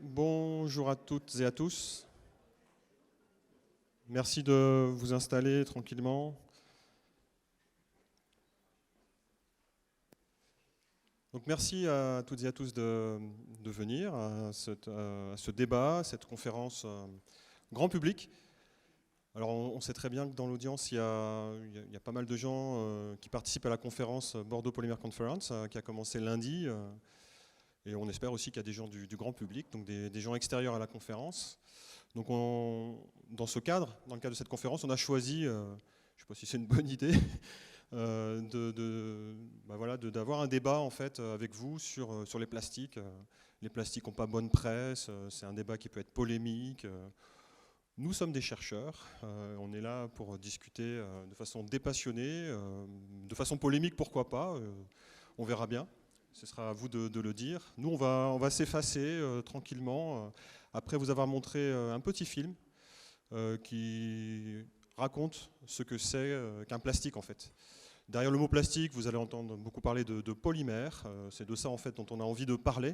Bonjour à toutes et à tous. Merci de vous installer tranquillement. Donc merci à toutes et à tous de venir à ce débat, à cette conférence grand public. Alors on sait très bien que dans l'audience, il y a pas mal de gens qui participent à la conférence Bordeaux Polymer Conference qui a commencé lundi. Et on espère aussi qu'il y a des gens du grand public, donc des gens extérieurs à la conférence. Donc dans le cadre de cette conférence, on a choisi, je ne sais pas si c'est une bonne idée, d'avoir un débat en fait, avec vous sur les plastiques. Les plastiques n'ont pas bonne presse, c'est un débat qui peut être polémique. Nous sommes des chercheurs, on est là pour discuter de façon dépassionnée, de façon polémique, pourquoi pas, on verra bien. Ce sera à vous de le dire. Nous, on va s'effacer tranquillement, après vous avoir montré un petit film qui raconte ce que c'est qu'un plastique en fait. Derrière le mot plastique, vous allez entendre beaucoup parler de polymère. C'est de ça en fait dont on a envie de parler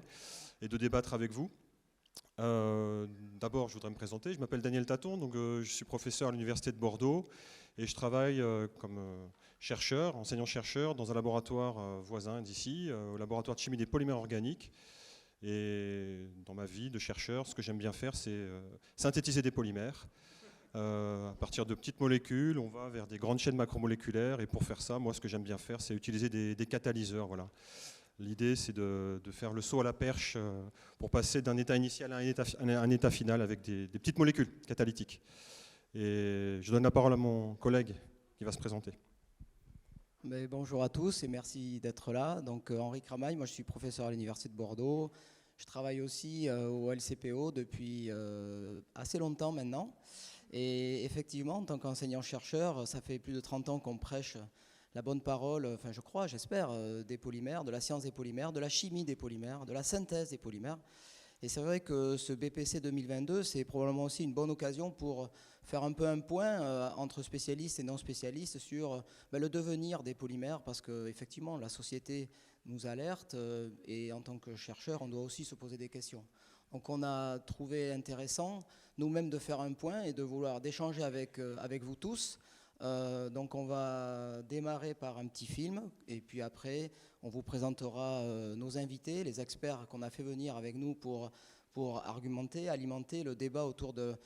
et de débattre avec vous. D'abord, je voudrais me présenter. Je m'appelle Daniel Taton, donc je suis professeur à l'Université de Bordeaux et je travaille comme chercheur, enseignant-chercheur dans un laboratoire voisin d'ici, au laboratoire de chimie des polymères organiques. Et dans ma vie de chercheur, ce que j'aime bien faire, c'est synthétiser des polymères. À partir de petites molécules, on va vers des grandes chaînes macromoléculaires. Et pour faire ça, moi, ce que j'aime bien faire, c'est utiliser des catalyseurs. Voilà. L'idée, c'est de faire le saut à la perche pour passer d'un état initial à un état final avec des petites molécules catalytiques. Et je donne la parole à mon collègue qui va se présenter. Bonjour à tous et merci d'être là. Donc Henri Cramaille, moi je suis professeur à l'Université de Bordeaux. Je travaille aussi au LCPO depuis assez longtemps maintenant. Et effectivement, en tant qu'enseignant-chercheur, ça fait plus de 30 ans qu'on prêche la bonne parole, enfin je crois, j'espère, des polymères, de la science des polymères, de la chimie des polymères, de la synthèse des polymères. Et c'est vrai que ce BPC 2022, c'est probablement aussi une bonne occasion pour faire un peu un point entre spécialistes et non spécialistes sur le devenir des polymères, parce qu'effectivement, la société nous alerte et en tant que chercheur, on doit aussi se poser des questions. Donc on a trouvé intéressant nous-mêmes de faire un point et de vouloir d'échanger avec vous tous. Donc on va démarrer par un petit film et puis après on vous présentera nos invités, les experts qu'on a fait venir avec nous pour argumenter, alimenter le débat autour de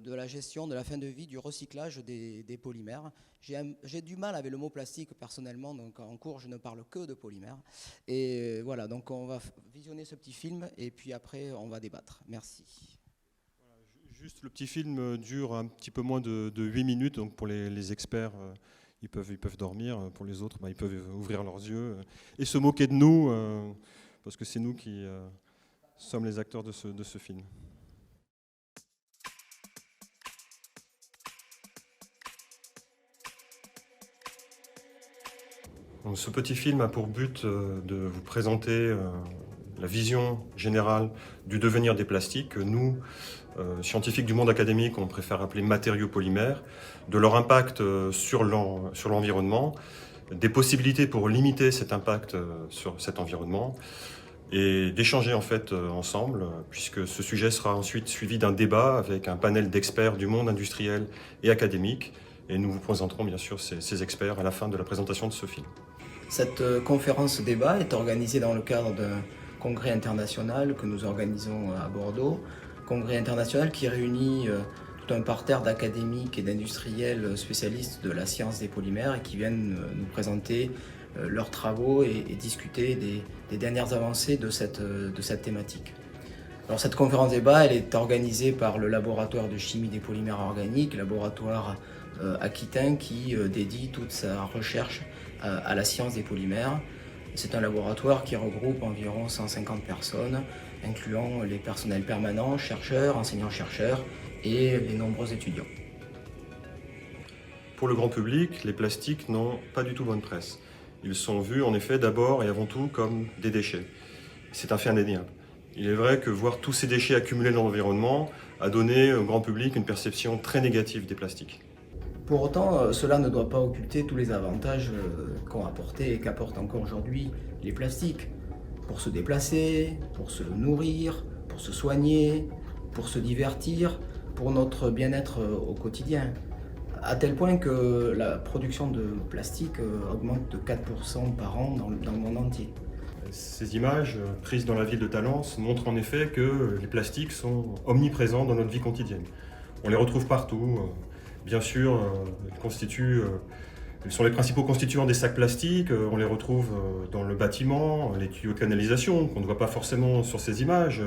la gestion de la fin de vie, du recyclage des polymères. J'ai du mal avec le mot plastique personnellement, donc en cours je ne parle que de polymères. Et voilà, donc on va visionner ce petit film et puis après on va débattre. Merci. Juste le petit film dure un petit peu moins de 8 minutes, donc pour les experts, ils peuvent dormir, pour les autres, ils peuvent ouvrir leurs yeux et se moquer de nous, parce que c'est nous qui sommes les acteurs de ce film. Donc, ce petit film a pour but de vous présenter la vision générale du devenir des plastiques que nous, scientifiques du monde académique, on préfère appeler matériaux polymères, de leur impact sur l'environnement, des possibilités pour limiter cet impact sur cet environnement et d'échanger en fait ensemble, puisque ce sujet sera ensuite suivi d'un débat avec un panel d'experts du monde industriel et académique, et nous vous présenterons bien sûr ces experts à la fin de la présentation de ce film. Cette conférence débat est organisée dans le cadre d'un congrès international que nous organisons à Bordeaux, congrès international qui réunit tout un parterre d'académiques et d'industriels spécialistes de la science des polymères et qui viennent nous présenter leurs travaux et discuter des dernières avancées de cette thématique. Alors cette conférence débat, elle est organisée par le laboratoire de chimie des polymères organiques, laboratoire aquitain qui dédie toute sa recherche à la science des polymères. C'est un laboratoire qui regroupe environ 150 personnes, incluant les personnels permanents, chercheurs, enseignants-chercheurs et les nombreux étudiants. Pour le grand public, les plastiques n'ont pas du tout bonne presse. Ils sont vus en effet d'abord et avant tout comme des déchets. C'est un fait indéniable. Il est vrai que voir tous ces déchets accumulés dans l'environnement a donné au grand public une perception très négative des plastiques. Pour autant, cela ne doit pas occulter tous les avantages qu'ont apporté et qu'apportent encore aujourd'hui les plastiques. Pour se déplacer, pour se nourrir, pour se soigner, pour se divertir, pour notre bien-être au quotidien. À tel point que la production de plastique augmente de 4% par an dans le monde entier. Ces images prises dans la ville de Talence montrent en effet que les plastiques sont omniprésents dans notre vie quotidienne. On les retrouve partout. Bien sûr, ils sont les principaux constituants des sacs plastiques. On les retrouve dans le bâtiment, les tuyaux de canalisation qu'on ne voit pas forcément sur ces images,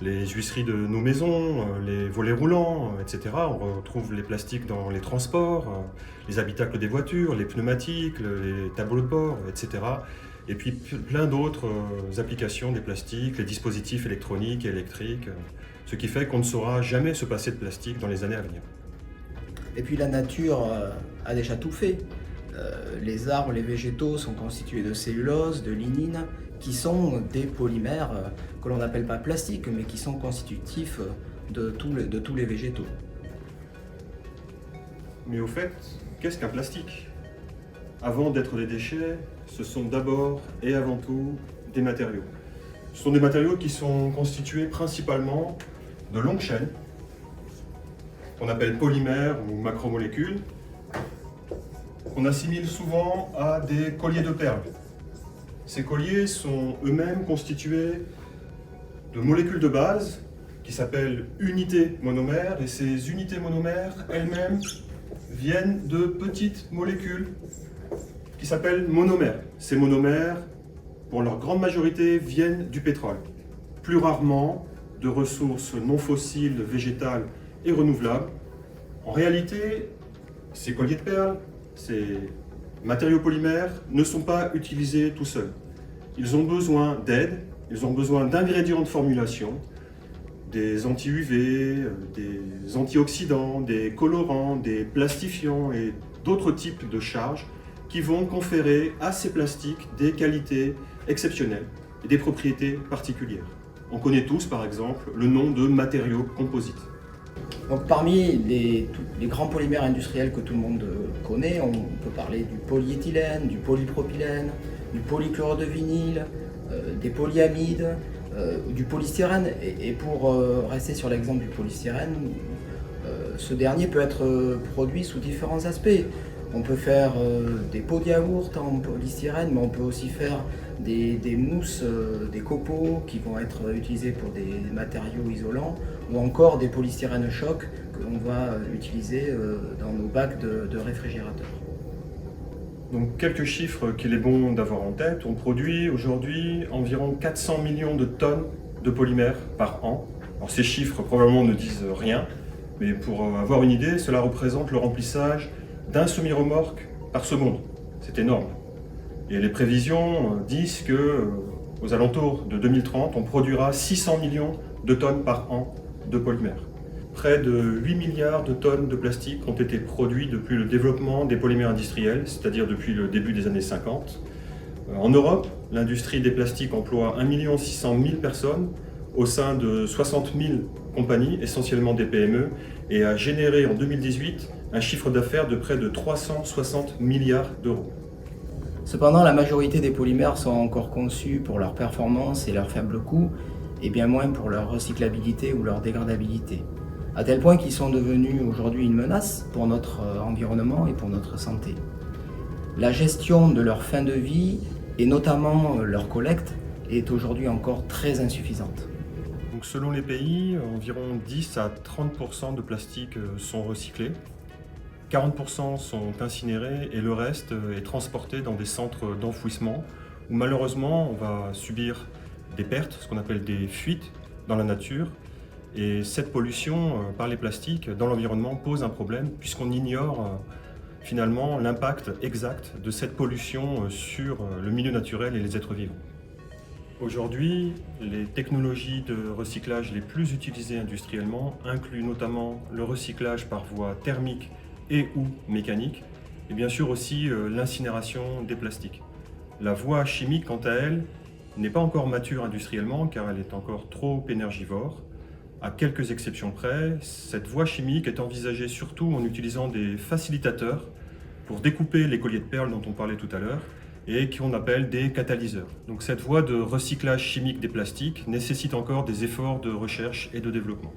les huisseries de nos maisons, les volets roulants, etc. On retrouve les plastiques dans les transports, les habitacles des voitures, les pneumatiques, les tableaux de bord, etc. Et puis plein d'autres applications des plastiques, les dispositifs électroniques et électriques, ce qui fait qu'on ne saura jamais se passer de plastique dans les années à venir. Et puis la nature a déjà tout fait. Les arbres, les végétaux sont constitués de cellulose, de lignine, qui sont des polymères que l'on n'appelle pas plastiques, mais qui sont constitutifs de tous les végétaux. Mais au fait, qu'est-ce qu'un plastique ? Avant d'être des déchets, ce sont d'abord et avant tout des matériaux. Ce sont des matériaux qui sont constitués principalement de longues chaînes, qu'on appelle polymères ou macromolécules, qu'on assimile souvent à des colliers de perles. Ces colliers sont eux-mêmes constitués de molécules de base qui s'appellent unités monomères, et ces unités monomères elles-mêmes viennent de petites molécules qui s'appellent monomères. Ces monomères, pour leur grande majorité, viennent du pétrole, plus rarement de ressources non fossiles, végétales et renouvelables. En réalité, ces colliers de perles, ces matériaux polymères ne sont pas utilisés tout seuls. Ils ont besoin d'aide, ils ont besoin d'ingrédients de formulation, des anti-UV, des antioxydants, des colorants, des plastifiants et d'autres types de charges qui vont conférer à ces plastiques des qualités exceptionnelles et des propriétés particulières. On connaît tous, par exemple, le nom de matériaux composites. Donc, parmi les grands polymères industriels que tout le monde connaît, on peut parler du polyéthylène, du polypropylène, du polychlore de vinyle, des polyamides, du polystyrène. Et pour rester sur l'exemple du polystyrène, ce dernier peut être produit sous différents aspects. On peut faire des pots de yaourt en polystyrène, mais on peut aussi faire des mousses, des copeaux qui vont être utilisés pour des matériaux isolants, ou encore des polystyrènes chocs que l'on va utiliser dans nos bacs de réfrigérateurs. Donc quelques chiffres qu'il est bon d'avoir en tête. On produit aujourd'hui environ 400 millions de tonnes de polymères par an. Alors ces chiffres probablement ne disent rien, mais pour avoir une idée, cela représente le remplissage d'un semi-remorque par seconde. C'est énorme. Et les prévisions disent qu'aux alentours de 2030, on produira 600 millions de tonnes par an de polymères. Près de 8 milliards de tonnes de plastique ont été produits depuis le développement des polymères industriels, c'est-à-dire depuis le début des années 50. En Europe, l'industrie des plastiques emploie 1 600 000 personnes au sein de 60 000 compagnies, essentiellement des PME, et a généré en 2018 un chiffre d'affaires de près de 360 milliards d'euros. Cependant, la majorité des polymères sont encore conçus pour leur performance et leur faible coût, et bien moins pour leur recyclabilité ou leur dégradabilité, à tel point qu'ils sont devenus aujourd'hui une menace pour notre environnement et pour notre santé. La gestion de leur fin de vie, et notamment leur collecte, est aujourd'hui encore très insuffisante. Donc, selon les pays, environ 10 à 30% de plastique sont recyclés, 40% sont incinérés et le reste est transporté dans des centres d'enfouissement où malheureusement on va subir des pertes, ce qu'on appelle des fuites dans la nature. Et cette pollution par les plastiques dans l'environnement pose un problème puisqu'on ignore finalement l'impact exact de cette pollution sur le milieu naturel et les êtres vivants. Aujourd'hui, les technologies de recyclage les plus utilisées industriellement incluent notamment le recyclage par voie thermique et ou mécanique, et bien sûr aussi l'incinération des plastiques. La voie chimique, quant à elle, n'est pas encore mature industriellement car elle est encore trop énergivore. À quelques exceptions près, cette voie chimique est envisagée surtout en utilisant des facilitateurs pour découper les colliers de perles dont on parlait tout à l'heure et qu'on appelle des catalyseurs. Donc cette voie de recyclage chimique des plastiques nécessite encore des efforts de recherche et de développement.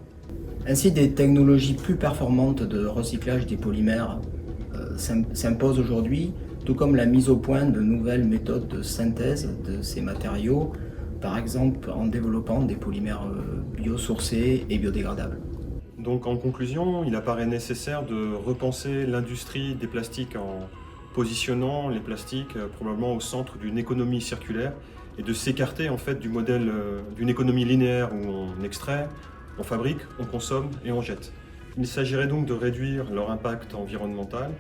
Ainsi, des technologies plus performantes de recyclage des polymères s'imposent aujourd'hui, tout comme la mise au point de nouvelles méthodes de synthèse de ces matériaux, par exemple en développant des polymères biosourcés et biodégradables. Donc en conclusion, il apparaît nécessaire de repenser l'industrie des plastiques en positionnant les plastiques probablement au centre d'une économie circulaire et de s'écarter en fait du modèle d'une économie linéaire où on extrait, on fabrique, on consomme et on jette. Il s'agirait donc de réduire leur impact environnemental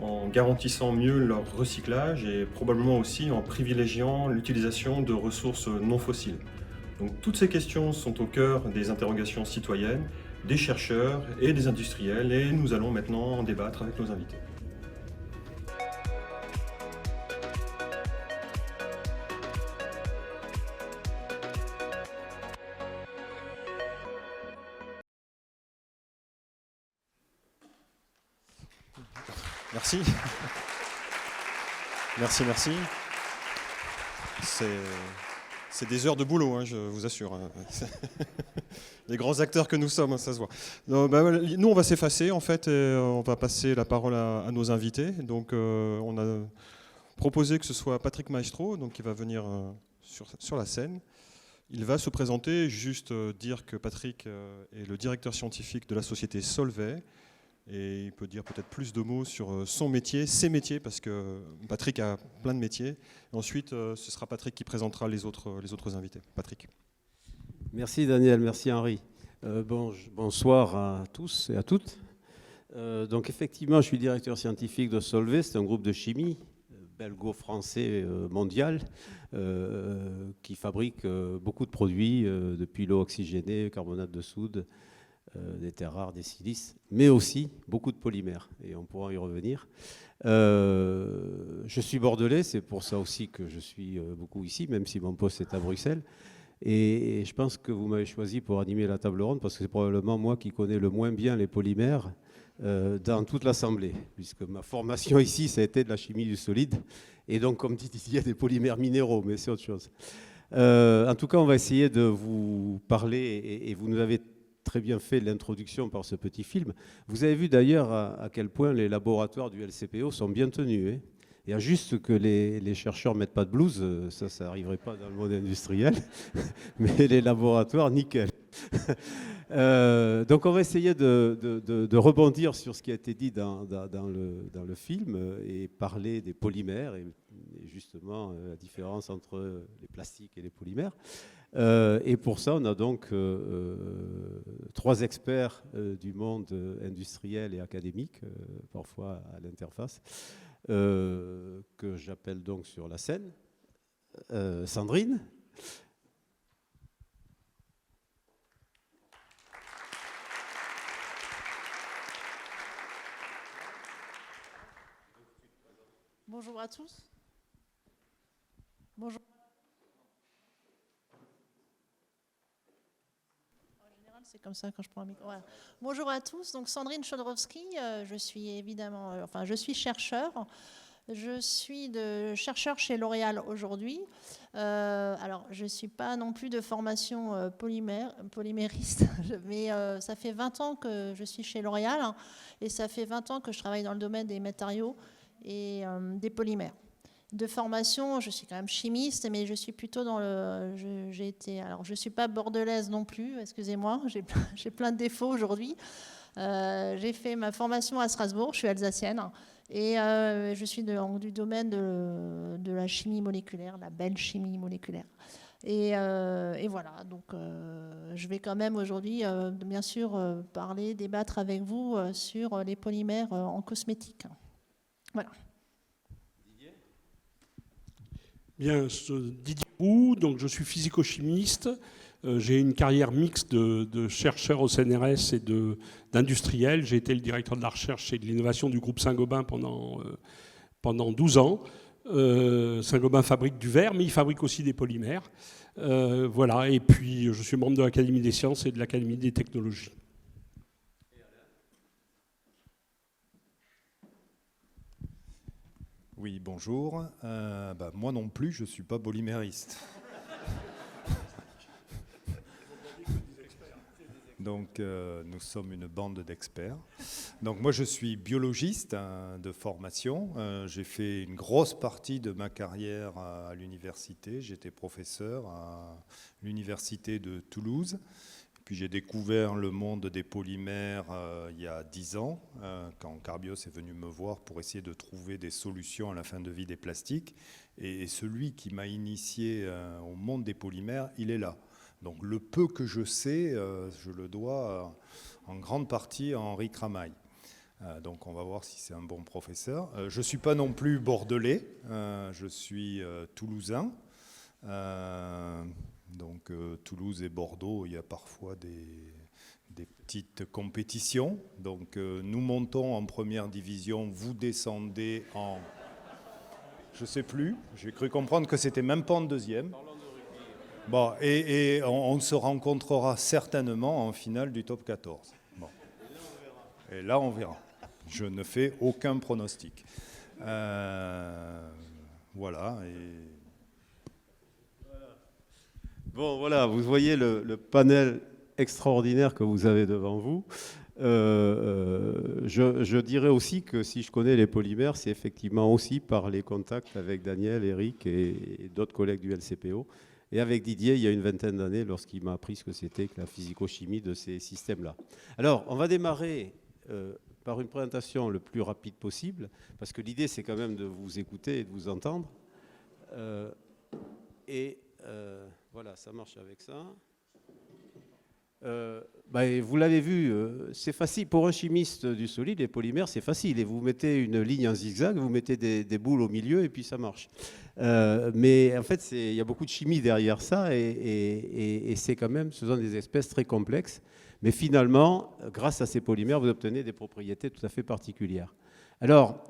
en garantissant mieux leur recyclage et probablement aussi en privilégiant l'utilisation de ressources non fossiles. Donc toutes ces questions sont au cœur des interrogations citoyennes, des chercheurs et des industriels, et nous allons maintenant en débattre avec nos invités. Merci. Merci. C'est des heures de boulot, hein, je vous assure. Les grands acteurs que nous sommes, ça se voit. Donc, nous, on va s'effacer, en fait, et on va passer la parole à nos invités. Donc, on a proposé que ce soit Patrick Maestro, donc, qui va venir sur la scène. Il va se présenter, juste dire que Patrick est le directeur scientifique de la société Solvay. Et il peut dire peut-être plus de mots sur son métier, ses métiers, parce que Patrick a plein de métiers. Et ensuite, ce sera Patrick qui présentera les autres invités. Patrick. Merci Daniel, merci Henri. Bonsoir à tous et à toutes. Donc effectivement, je suis directeur scientifique de Solvay, c'est un groupe de chimie belgo-français mondial qui fabrique beaucoup de produits, depuis l'eau oxygénée, carbonate de soude, des terres rares, des silices, mais aussi beaucoup de polymères, et on pourra y revenir. Je suis bordelais, c'est pour ça aussi que je suis beaucoup ici, même si mon poste est à Bruxelles. Et je pense que vous m'avez choisi pour animer la table ronde, parce que c'est probablement moi qui connais le moins bien les polymères dans toute l'Assemblée, puisque ma formation ici, ça a été de la chimie du solide, et donc, comme dit Didier, des polymères minéraux, mais c'est autre chose. En tout cas, on va essayer de vous parler, et vous nous avez très bien fait l'introduction par ce petit film. Vous avez vu d'ailleurs à quel point les laboratoires du LCPO sont bien tenus. Hein. Il y a juste que les chercheurs ne mettent pas de blouse, ça n'arriverait pas dans le monde industriel, mais les laboratoires, nickel. Donc on va essayer de rebondir sur ce qui a été dit dans le film et parler des polymères et justement la différence entre les plastiques et les polymères. Et pour ça, on a donc 3 experts du monde industriel et académique, parfois à l'interface, que j'appelle donc sur la scène. Sandrine. Bonjour à tous. Bonjour. C'est comme ça quand je prends un micro. Voilà. Bonjour à tous. Donc Sandrine Chodrowski, je suis évidemment, je suis chercheur. Je suis chercheur chez L'Oréal aujourd'hui. Alors, je ne suis pas non plus de formation polymériste, mais ça fait 20 ans que je suis chez L'Oréal et ça fait 20 ans que je travaille dans le domaine des matériaux et des polymères. De formation, je suis quand même chimiste, mais je suis plutôt dans le... Alors, je ne suis pas bordelaise non plus, excusez-moi, j'ai plein de défauts aujourd'hui. J'ai fait ma formation à Strasbourg, je suis alsacienne, et je suis du domaine de la chimie moléculaire, la belle chimie moléculaire. Et voilà, donc je vais quand même aujourd'hui, bien sûr, débattre avec vous sur les polymères en cosmétique. Voilà. Bien, Didier Roux, donc je suis physico-chimiste. J'ai une carrière mixte de chercheur au CNRS et d'industriel. J'ai été le directeur de la recherche et de l'innovation du groupe Saint-Gobain pendant 12 ans. Saint-Gobain fabrique du verre, mais il fabrique aussi des polymères. Voilà, et puis je suis membre de l'Académie des sciences et de l'Académie des technologies. Oui, bonjour. Moi non plus, je ne suis pas polymériste. Donc, nous sommes une bande d'experts. Donc, moi, je suis biologiste de formation. J'ai fait une grosse partie de ma carrière à l'université. J'étais professeur à l'université de Toulouse. Puis, j'ai découvert le monde des polymères il y a 10 ans, quand Carbios est venu me voir pour essayer de trouver des solutions à la fin de vie des plastiques. Et celui qui m'a initié au monde des polymères, il est là. Donc le peu que je sais, je le dois en grande partie à Henri Cramail. Donc on va voir si c'est un bon professeur. Je ne suis pas non plus bordelais, je suis toulousain. Donc Toulouse et Bordeaux, il y a parfois des petites compétitions. Donc nous montons en première division, vous descendez en... Je ne sais plus, j'ai cru comprendre que c'était même pas en deuxième. Bon, et on se rencontrera certainement en finale du top 14. Bon. Et là, on verra. Je ne fais aucun pronostic. Voilà. Bon, voilà, vous voyez le panel extraordinaire que vous avez devant vous. Je dirais aussi que si je connais les polymères, c'est effectivement aussi par les contacts avec Daniel, Eric et d'autres collègues du LCPO. Et avec Didier, il y a une vingtaine d'années, lorsqu'il m'a appris ce que c'était que la physico-chimie de ces systèmes-là. Alors, on va démarrer par une présentation le plus rapide possible, parce que l'idée, c'est quand même de vous écouter et de vous entendre. Voilà, ça marche avec ça. Vous l'avez vu, c'est facile. Pour un chimiste du solide, les polymères, c'est facile. Et vous mettez une ligne en zigzag, vous mettez des boules au milieu et puis ça marche. Mais en fait, il y a beaucoup de chimie derrière ça et c'est quand même, ce sont des espèces très complexes. Mais finalement, grâce à ces polymères, vous obtenez des propriétés tout à fait particulières. Alors,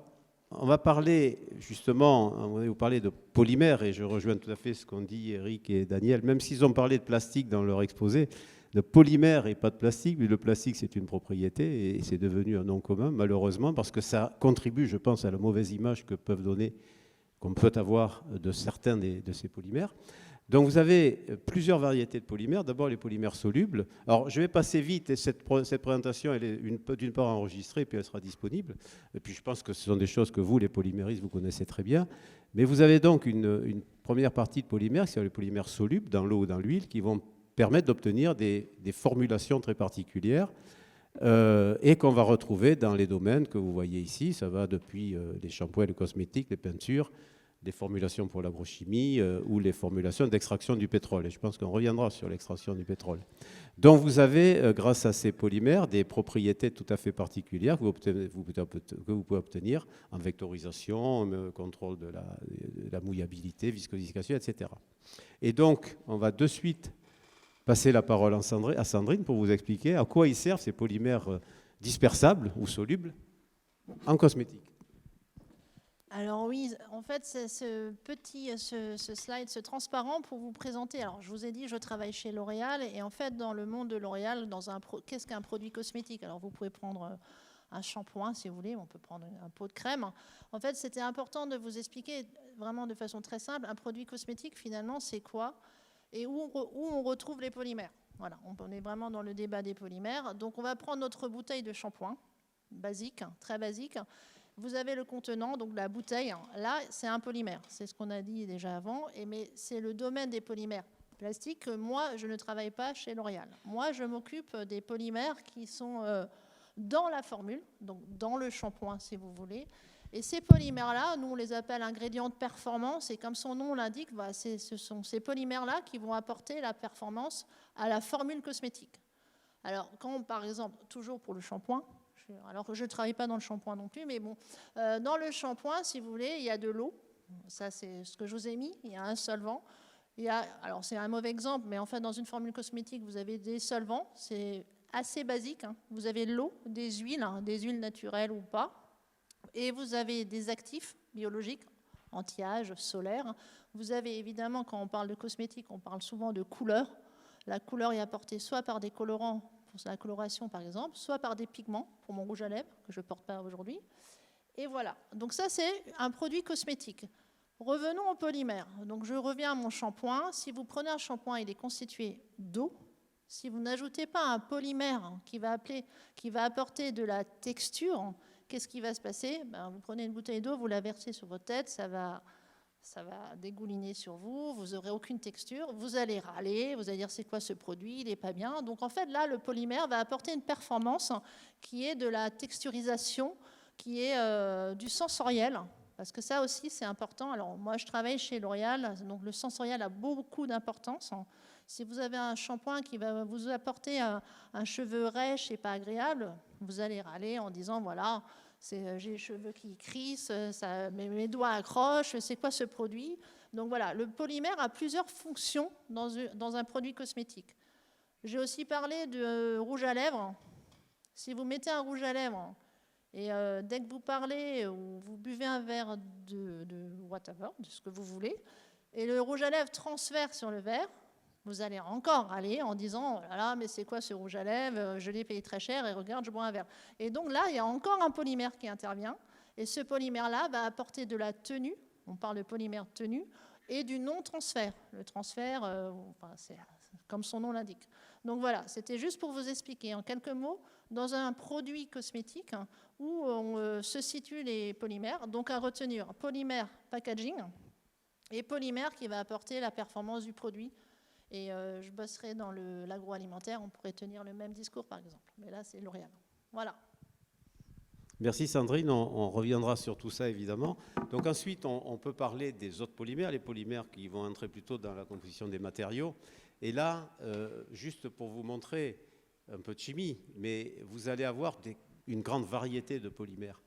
on va parler justement, vous parlez de polymères et je rejoins tout à fait ce qu'ont dit Eric et Daniel, même s'ils ont parlé de plastique dans leur exposé. De polymère et pas de plastique, mais le plastique c'est une propriété et c'est devenu un nom commun malheureusement parce que ça contribue, je pense, à la mauvaise image qu'on peut avoir de certains de ces polymères. Donc vous avez plusieurs variétés de polymères. D'abord les polymères solubles. Alors je vais passer vite et cette présentation elle est d'une part enregistrée puis elle sera disponible. Et puis je pense que ce sont des choses que vous les polyméristes vous connaissez très bien. Mais vous avez donc une première partie de polymères, c'est les polymères solubles dans l'eau ou dans l'huile qui vont permettent d'obtenir des formulations très particulières et qu'on va retrouver dans les domaines que vous voyez ici. Ça va depuis les shampoings, les cosmétiques, les peintures, des formulations pour l'agrochimie ou les formulations d'extraction du pétrole. Et je pense qu'on reviendra sur l'extraction du pétrole. Donc vous avez, grâce à ces polymères, des propriétés tout à fait particulières que vous pouvez obtenir en vectorisation, contrôle de la mouillabilité, viscosification, etc. Et donc, on va de suite passer la parole à Sandrine pour vous expliquer à quoi ils servent ces polymères dispersables ou solubles en cosmétique. Alors oui, en fait, c'est ce slide, ce transparent pour vous présenter. Alors je vous ai dit, je travaille chez L'Oréal et en fait, dans le monde de L'Oréal, qu'est-ce qu'un produit cosmétique? Alors vous pouvez prendre un shampoing si vous voulez, on peut prendre un pot de crème. En fait, c'était important de vous expliquer vraiment de façon très simple, un produit cosmétique finalement, c'est quoi? Et où on retrouve les polymères. Voilà, on est vraiment dans le débat des polymères. Donc on va prendre notre bouteille de shampoing, basique, très basique. Vous avez le contenant, donc la bouteille. Là, c'est un polymère. C'est ce qu'on a dit déjà avant. Mais c'est le domaine des polymères plastiques que moi, je ne travaille pas chez L'Oréal. Moi, je m'occupe des polymères qui sont dans la formule, donc dans le shampoing, si vous voulez. Et ces polymères-là, nous, on les appelle ingrédients de performance. Et comme son nom l'indique, ce sont ces polymères-là qui vont apporter la performance à la formule cosmétique. Alors, quand, par exemple, toujours pour le shampoing, alors je ne travaille pas dans le shampoing non plus, mais bon, dans le shampoing, si vous voulez, il y a de l'eau. Ça, c'est ce que je vous ai mis. Il y a un solvant. Alors, c'est un mauvais exemple, mais en fait, dans une formule cosmétique, vous avez des solvants. C'est assez basique. Vous avez de l'eau, des huiles naturelles ou pas. Et vous avez des actifs biologiques, anti-âge, solaires. Vous avez évidemment, quand on parle de cosmétique, on parle souvent de couleur. La couleur est apportée soit par des colorants, pour la coloration par exemple, soit par des pigments, pour mon rouge à lèvres, que je ne porte pas aujourd'hui. Et voilà. Donc ça, c'est un produit cosmétique. Revenons au polymère. Donc je reviens à mon shampoing. Si vous prenez un shampoing, il est constitué d'eau. Si vous n'ajoutez pas un polymère qui va apporter de la texture, qu'est-ce qui va se passer? Vous prenez une bouteille d'eau, vous la versez sur votre tête, ça va dégouliner sur vous, vous n'aurez aucune texture, vous allez râler, vous allez dire c'est quoi ce produit, il n'est pas bien. Donc en fait là, le polymère va apporter une performance qui est de la texturisation, qui est du sensoriel. Parce que ça aussi, c'est important. Alors, moi, je travaille chez L'Oréal, donc le sensoriel a beaucoup d'importance. Si vous avez un shampoing qui va vous apporter un cheveu rêche et pas agréable, vous allez râler en disant, voilà, j'ai les cheveux qui crissent, mes doigts accrochent, c'est quoi ce produit? Donc voilà, le polymère a plusieurs fonctions dans un produit cosmétique. J'ai aussi parlé de rouge à lèvres. Si vous mettez un rouge à lèvres, et dès que vous parlez ou vous buvez un verre de whatever, de ce que vous voulez, et le rouge à lèvres transfère sur le verre, vous allez encore râler en disant « Oh là là, mais c'est quoi ce rouge à lèvres? Je l'ai payé très cher et regarde, je bois un verre. » Et donc là, il y a encore un polymère qui intervient. Et ce polymère-là va apporter de la tenue, on parle de polymère tenue, et du non-transfert. Le transfert, c'est comme son nom l'indique. Donc voilà, c'était juste pour vous expliquer en quelques mots, dans un produit cosmétique où se situent les polymères, donc à retenir polymère packaging et polymère qui va apporter la performance du produit. Et je bosserai dans l'agroalimentaire, on pourrait tenir le même discours par exemple. Mais là, c'est L'Oréal. Voilà. Merci Sandrine, on reviendra sur tout ça évidemment. Donc ensuite, on peut parler des autres polymères, les polymères qui vont entrer plutôt dans la composition des matériaux. Et là, juste pour vous montrer un peu de chimie, mais vous allez avoir une grande variété de polymères.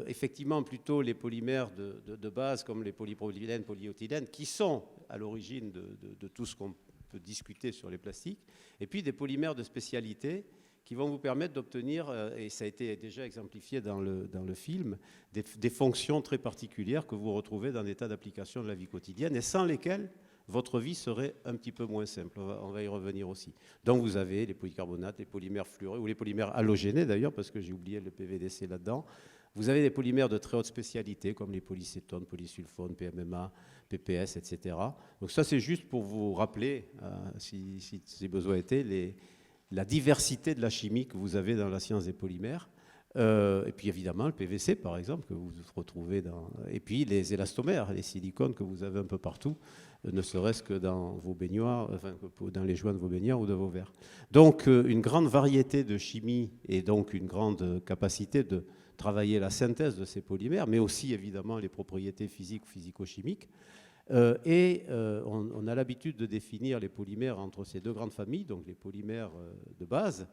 Effectivement, plutôt les polymères de base, comme les polypropylènes, polyéthylènes, qui sont à l'origine de tout ce qu'on peut discuter sur les plastiques, et puis des polymères de spécialité qui vont vous permettre d'obtenir, et ça a été déjà exemplifié dans le film, des fonctions très particulières que vous retrouvez dans des tas d'applications de la vie quotidienne, et sans lesquelles votre vie serait un petit peu moins simple. On va y revenir aussi. Donc vous avez les polycarbonates, les polymères fluorés, ou les polymères halogénés d'ailleurs, parce que j'ai oublié le PVDC là-dedans. Vous avez des polymères de très haute spécialité, comme les polycétones, polysulfones, PMMA, PPS, etc. Donc ça, c'est juste pour vous rappeler, si besoin était, la diversité de la chimie que vous avez dans la science des polymères. Et puis évidemment le PVC par exemple que vous retrouvez et puis les élastomères, les silicones que vous avez un peu partout, ne serait-ce que dans vos baignoires, enfin dans les joints de vos baignoires ou de vos verres. Donc une grande variété de chimie et donc une grande capacité de travailler la synthèse de ces polymères, mais aussi évidemment les propriétés physiques ou physico-chimiques. On a l'habitude de définir les polymères entre ces deux grandes familles, donc les polymères de base,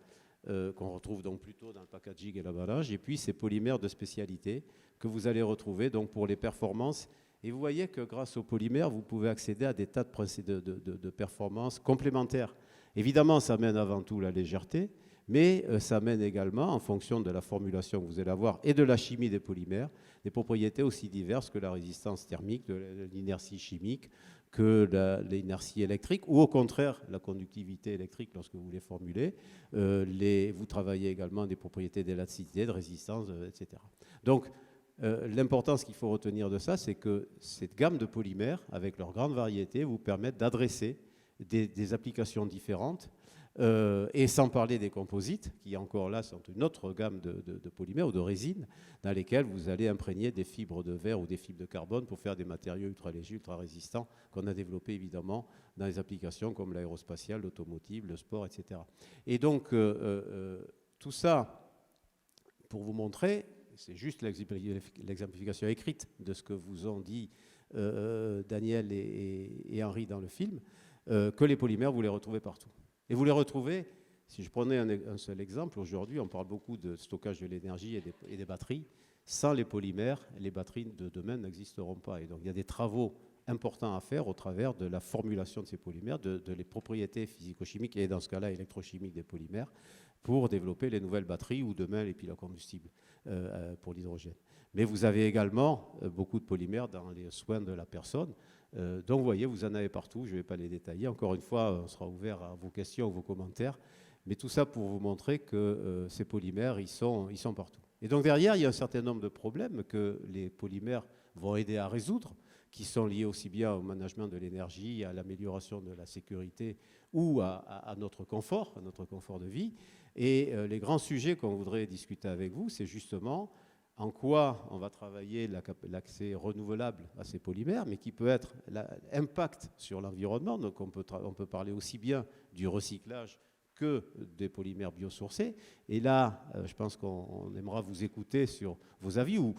qu'on retrouve donc plutôt dans le packaging et l'emballage, et puis ces polymères de spécialité que vous allez retrouver donc pour les performances. Et vous voyez que grâce aux polymères, vous pouvez accéder à des tas de performances complémentaires. Évidemment, ça mène avant tout la légèreté, mais ça mène également, en fonction de la formulation que vous allez avoir et de la chimie des polymères, des propriétés aussi diverses que la résistance thermique, de l'inertie chimique, que l'inertie électrique, ou au contraire la conductivité électrique lorsque vous les formulez. Vous travaillez également des propriétés d'élasticité, de résistance, etc. Donc, l'importance qu'il faut retenir de ça, c'est que cette gamme de polymères, avec leur grande variété, vous permettent d'adresser des applications différentes, et sans parler des composites, qui encore là sont une autre gamme de polymères ou de résines, dans lesquelles vous allez imprégner des fibres de verre ou des fibres de carbone pour faire des matériaux ultra légers, ultra résistants, qu'on a développés évidemment dans les applications comme l'aérospatiale, l'automotive, le sport, etc. Et donc, tout ça, pour vous montrer, c'est juste l'exemplification écrite de ce que vous ont dit Daniel et Henri dans le film, que les polymères, vous les retrouvez partout. Et vous les retrouvez, si je prenais un seul exemple, aujourd'hui on parle beaucoup de stockage de l'énergie et des batteries. Sans les polymères, les batteries de demain n'existeront pas. Et donc il y a des travaux importants à faire au travers de la formulation de ces polymères, de les propriétés physico-chimiques et dans ce cas-là électrochimiques des polymères, pour développer les nouvelles batteries ou demain les piles à combustible pour l'hydrogène. Mais vous avez également beaucoup de polymères dans les soins de la personne. Donc vous voyez, vous en avez partout, je ne vais pas les détailler. Encore une fois, on sera ouvert à vos questions, vos commentaires. Mais tout ça pour vous montrer que ces polymères, ils sont partout. Et donc derrière, il y a un certain nombre de problèmes que les polymères vont aider à résoudre, qui sont liés aussi bien au management de l'énergie, à l'amélioration de la sécurité ou à notre confort de vie. Et les grands sujets qu'on voudrait discuter avec vous, c'est justement en quoi on va travailler l'accès renouvelable à ces polymères, mais qui peut être l'impact sur l'environnement. Donc on peut parler aussi bien du recyclage que des polymères biosourcés. Et là, je pense qu'on aimera vous écouter sur vos avis ou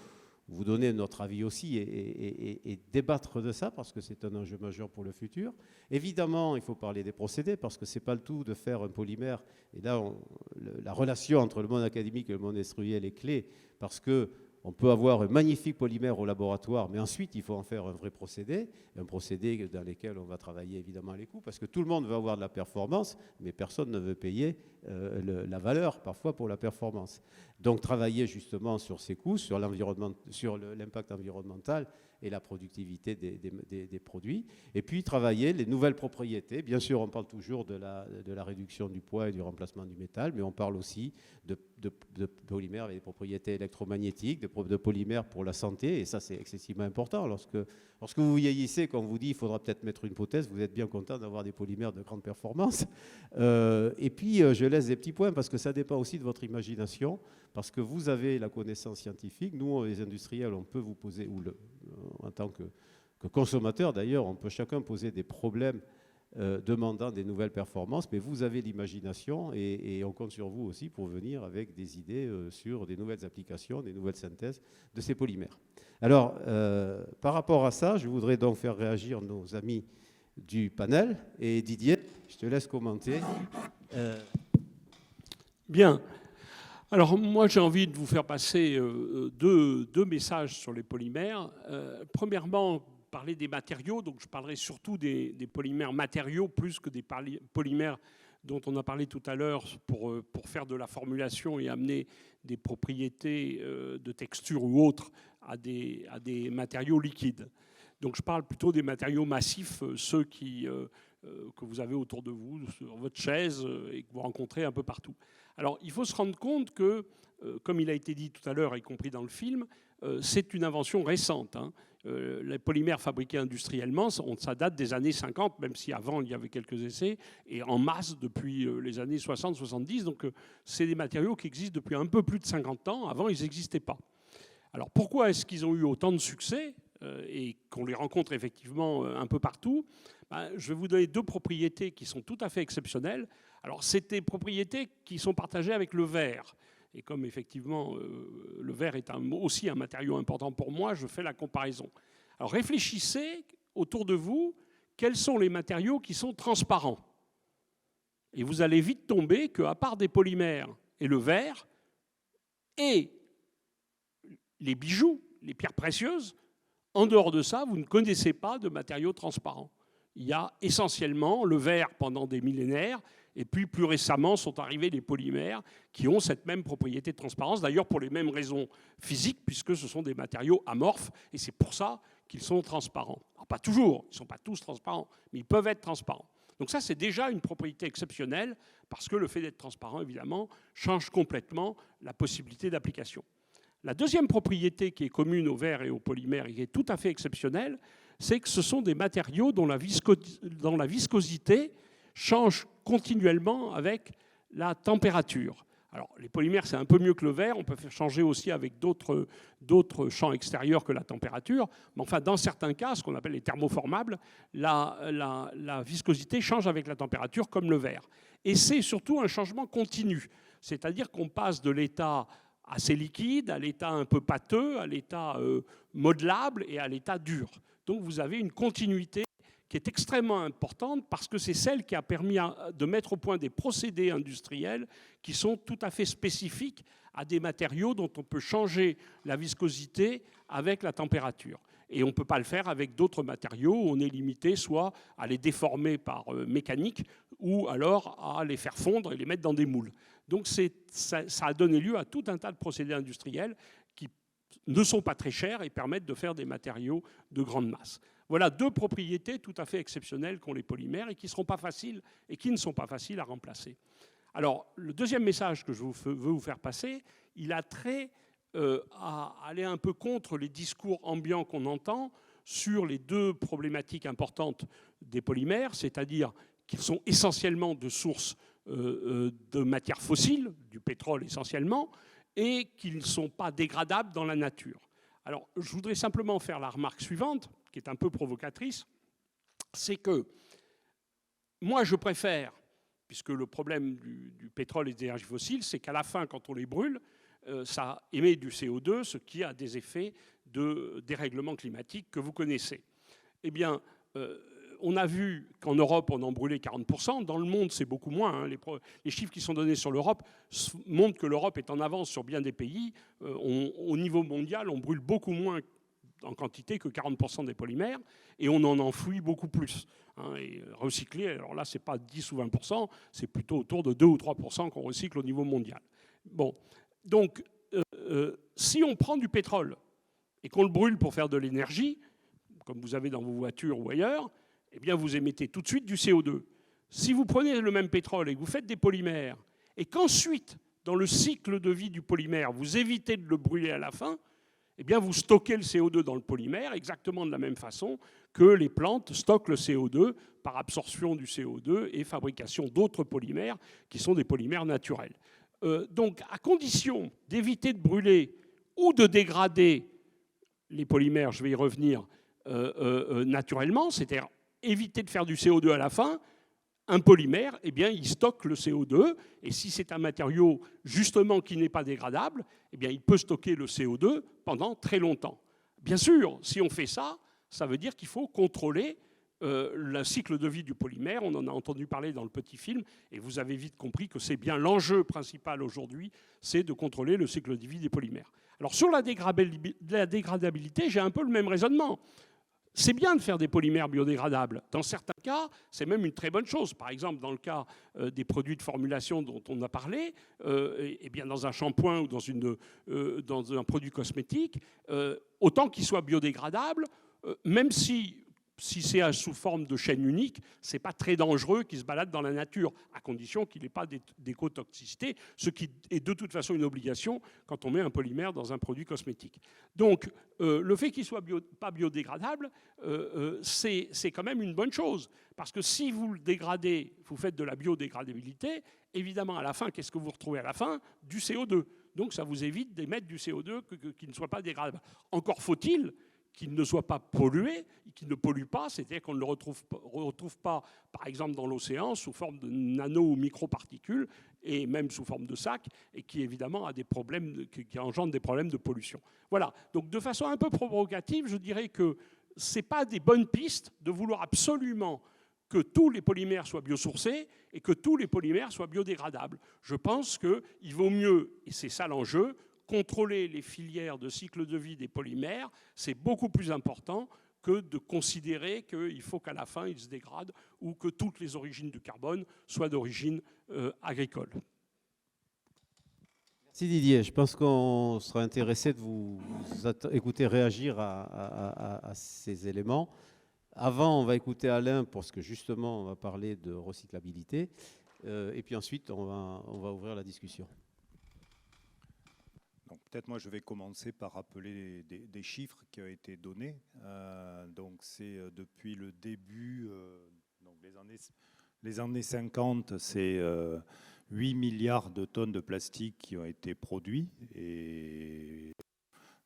vous donner notre avis aussi et débattre de ça parce que c'est un enjeu majeur pour le futur. Évidemment, il faut parler des procédés parce que ce n'est pas le tout de faire un polymère. Et là, la relation entre le monde académique et le monde industriel est clé parce qu'on peut avoir un magnifique polymère au laboratoire, mais ensuite, il faut en faire un vrai procédé, un procédé dans lequel on va travailler évidemment les coûts parce que tout le monde veut avoir de la performance, mais personne ne veut payer la valeur parfois pour la performance. Donc travailler justement sur ces coûts, sur l'impact environnemental et la productivité des produits. Et puis travailler les nouvelles propriétés. Bien sûr, on parle toujours de la réduction du poids et du remplacement du métal, mais on parle aussi de polymères avec des propriétés électromagnétiques, de polymères pour la santé. Et ça, c'est excessivement important. Lorsque vous vieillissez, quand on vous dit qu'il faudra peut-être mettre une prothèse, vous êtes bien content d'avoir des polymères de grande performance. Et puis, je laisse des petits points parce que ça dépend aussi de votre imagination, parce que vous avez la connaissance scientifique. Nous, les industriels, on peut vous poser, en tant que consommateur d'ailleurs, on peut chacun poser des problèmes demandant des nouvelles performances, mais vous avez l'imagination et on compte sur vous aussi pour venir avec des idées sur des nouvelles applications, des nouvelles synthèses de ces polymères. Alors, par rapport à ça, je voudrais donc faire réagir nos amis du panel. Et Didier, je te laisse commenter. Bien. Alors moi, j'ai envie de vous faire passer deux messages sur les polymères. Premièrement, parler des matériaux, donc je parlerai surtout des polymères matériaux plus que des polymères dont on a parlé tout à l'heure pour faire de la formulation et amener des propriétés de texture ou autres à des matériaux liquides. Donc je parle plutôt des matériaux massifs, ceux que vous avez autour de vous, sur votre chaise et que vous rencontrez un peu partout. Alors il faut se rendre compte que, comme il a été dit tout à l'heure, y compris dans le film, c'est une invention récente. Les polymères fabriqués industriellement, ça date des années 50, même si avant il y avait quelques essais, et en masse depuis les années 60-70. Donc c'est des matériaux qui existent depuis un peu plus de 50 ans. Avant, ils n'existaient pas. Alors pourquoi est-ce qu'ils ont eu autant de succès et qu'on les rencontre effectivement un peu partout? Je vais vous donner deux propriétés qui sont tout à fait exceptionnelles. Alors c'est des propriétés qui sont partagées avec le verre. Et comme effectivement le verre est aussi un matériau important pour moi, je fais la comparaison. Alors réfléchissez autour de vous, quels sont les matériaux qui sont transparents. Et vous allez vite tomber qu'à part des polymères et le verre, et les bijoux, les pierres précieuses, en dehors de ça, vous ne connaissez pas de matériaux transparents. Il y a essentiellement le verre pendant des millénaires, et puis plus récemment sont arrivés les polymères qui ont cette même propriété de transparence, d'ailleurs pour les mêmes raisons physiques, puisque ce sont des matériaux amorphes, et c'est pour ça qu'ils sont transparents. Alors, pas toujours, ils ne sont pas tous transparents, mais ils peuvent être transparents. Donc ça, c'est déjà une propriété exceptionnelle, parce que le fait d'être transparent, évidemment, change complètement la possibilité d'application. La deuxième propriété qui est commune au verre et aux polymères et qui est tout à fait exceptionnelle, c'est que ce sont des matériaux dont la viscosité change continuellement avec la température. Alors, les polymères, c'est un peu mieux que le verre. On peut faire changer aussi avec d'autres champs extérieurs que la température. Mais enfin, dans certains cas, ce qu'on appelle les thermoformables, la viscosité change avec la température comme le verre. Et c'est surtout un changement continu. C'est-à-dire qu'on passe de l'état assez liquide à l'état un peu pâteux, à l'état modelable et à l'état dur. Donc vous avez une continuité qui est extrêmement importante parce que c'est celle qui a permis de mettre au point des procédés industriels qui sont tout à fait spécifiques à des matériaux dont on peut changer la viscosité avec la température. Et on ne peut pas le faire avec d'autres matériaux où on est limité soit à les déformer par mécanique ou alors à les faire fondre et les mettre dans des moules. Donc ça a donné lieu à tout un tas de procédés industriels qui ne sont pas très chers et permettent de faire des matériaux de grande masse. Voilà deux propriétés tout à fait exceptionnelles qu'ont les polymères et qui ne sont pas faciles à remplacer. Alors, le deuxième message que je veux vous faire passer, il a trait à aller un peu contre les discours ambiants qu'on entend sur les deux problématiques importantes des polymères, c'est-à-dire qu'ils sont essentiellement de sources de matières fossiles, du pétrole essentiellement, et qu'ils ne sont pas dégradables dans la nature. Alors, je voudrais simplement faire la remarque suivante, qui est un peu provocatrice, c'est que moi, je préfère, puisque le problème du pétrole et des énergies fossiles, c'est qu'à la fin, quand on les brûle, ça émet du CO2, ce qui a des effets de dérèglement climatique que vous connaissez. Eh bien, on a vu qu'en Europe, on en brûlait 40%. Dans le monde, c'est beaucoup moins. Hein. Les chiffres qui sont donnés sur l'Europe montrent que l'Europe est en avance sur bien des pays. Au niveau mondial, on brûle beaucoup moins en quantité que 40% des polymères, et on en enfouit beaucoup plus. Hein, et recycler, alors là, ce n'est pas 10 ou 20%, c'est plutôt autour de 2 ou 3% qu'on recycle au niveau mondial. Bon, donc, si on prend du pétrole et qu'on le brûle pour faire de l'énergie, comme vous avez dans vos voitures ou ailleurs, eh bien, vous émettez tout de suite du CO2. Si vous prenez le même pétrole et que vous faites des polymères, et qu'ensuite, dans le cycle de vie du polymère, vous évitez de le brûler à la fin, eh bien, vous stockez le CO2 dans le polymère exactement de la même façon que les plantes stockent le CO2 par absorption du CO2 et fabrication d'autres polymères qui sont des polymères naturels. Donc, à condition d'éviter de brûler ou de dégrader les polymères, je vais y revenir, naturellement, c'est-à-dire éviter de faire du CO2 à la fin, un polymère, eh bien, il stocke le CO2, et si c'est un matériau justement qui n'est pas dégradable, eh bien, il peut stocker le CO2 pendant très longtemps. Bien sûr, si on fait ça, ça veut dire qu'il faut contrôler le cycle de vie du polymère. On en a entendu parler dans le petit film, et vous avez vite compris que c'est bien l'enjeu principal aujourd'hui, c'est de contrôler le cycle de vie des polymères. Alors sur la dégradabilité, j'ai un peu le même raisonnement. C'est bien de faire des polymères biodégradables. Dans certains cas, c'est même une très bonne chose. Par exemple, dans le cas des produits de formulation dont on a parlé, eh bien dans un shampoing ou dans un produit cosmétique, autant qu'il soit biodégradable, même si c'est sous forme de chaîne unique, ce n'est pas très dangereux qu'il se balade dans la nature, à condition qu'il n'ait pas d'écotoxicité, ce qui est de toute façon une obligation quand on met un polymère dans un produit cosmétique. Donc, le fait qu'il ne soit pas biodégradable, c'est quand même une bonne chose. Parce que si vous le dégradez, vous faites de la biodégradabilité, évidemment, à la fin, qu'est-ce que vous retrouvez à la fin? Du CO2. Donc, ça vous évite d'émettre du CO2 qui ne soit pas dégradable. Encore faut-il qu'il ne soit pas pollué, qu'il ne pollue pas, c'est-à-dire qu'on ne le retrouve pas, par exemple, dans l'océan, sous forme de nano ou microparticules, et même sous forme de sacs, et qui, évidemment, a des problèmes, qui engendre des problèmes de pollution. Voilà. Donc, de façon un peu provocative, je dirais que ce n'est pas des bonnes pistes de vouloir absolument que tous les polymères soient biosourcés et que tous les polymères soient biodégradables. Je pense qu'il vaut mieux, et c'est ça l'enjeu, contrôler les filières de cycle de vie des polymères, c'est beaucoup plus important que de considérer qu'il faut qu'à la fin, ils se dégradent ou que toutes les origines du carbone soient d'origine agricole. Merci Didier. Je pense qu'on sera intéressé de vous écouter réagir à ces éléments. Avant, on va écouter Alain parce que justement, on va parler de recyclabilité. Et puis ensuite, on va ouvrir la discussion. Donc peut-être moi je vais commencer par rappeler des chiffres qui ont été donnés. Donc c'est depuis le début, donc les années 50, c'est 8 milliards de tonnes de plastique qui ont été produits. Et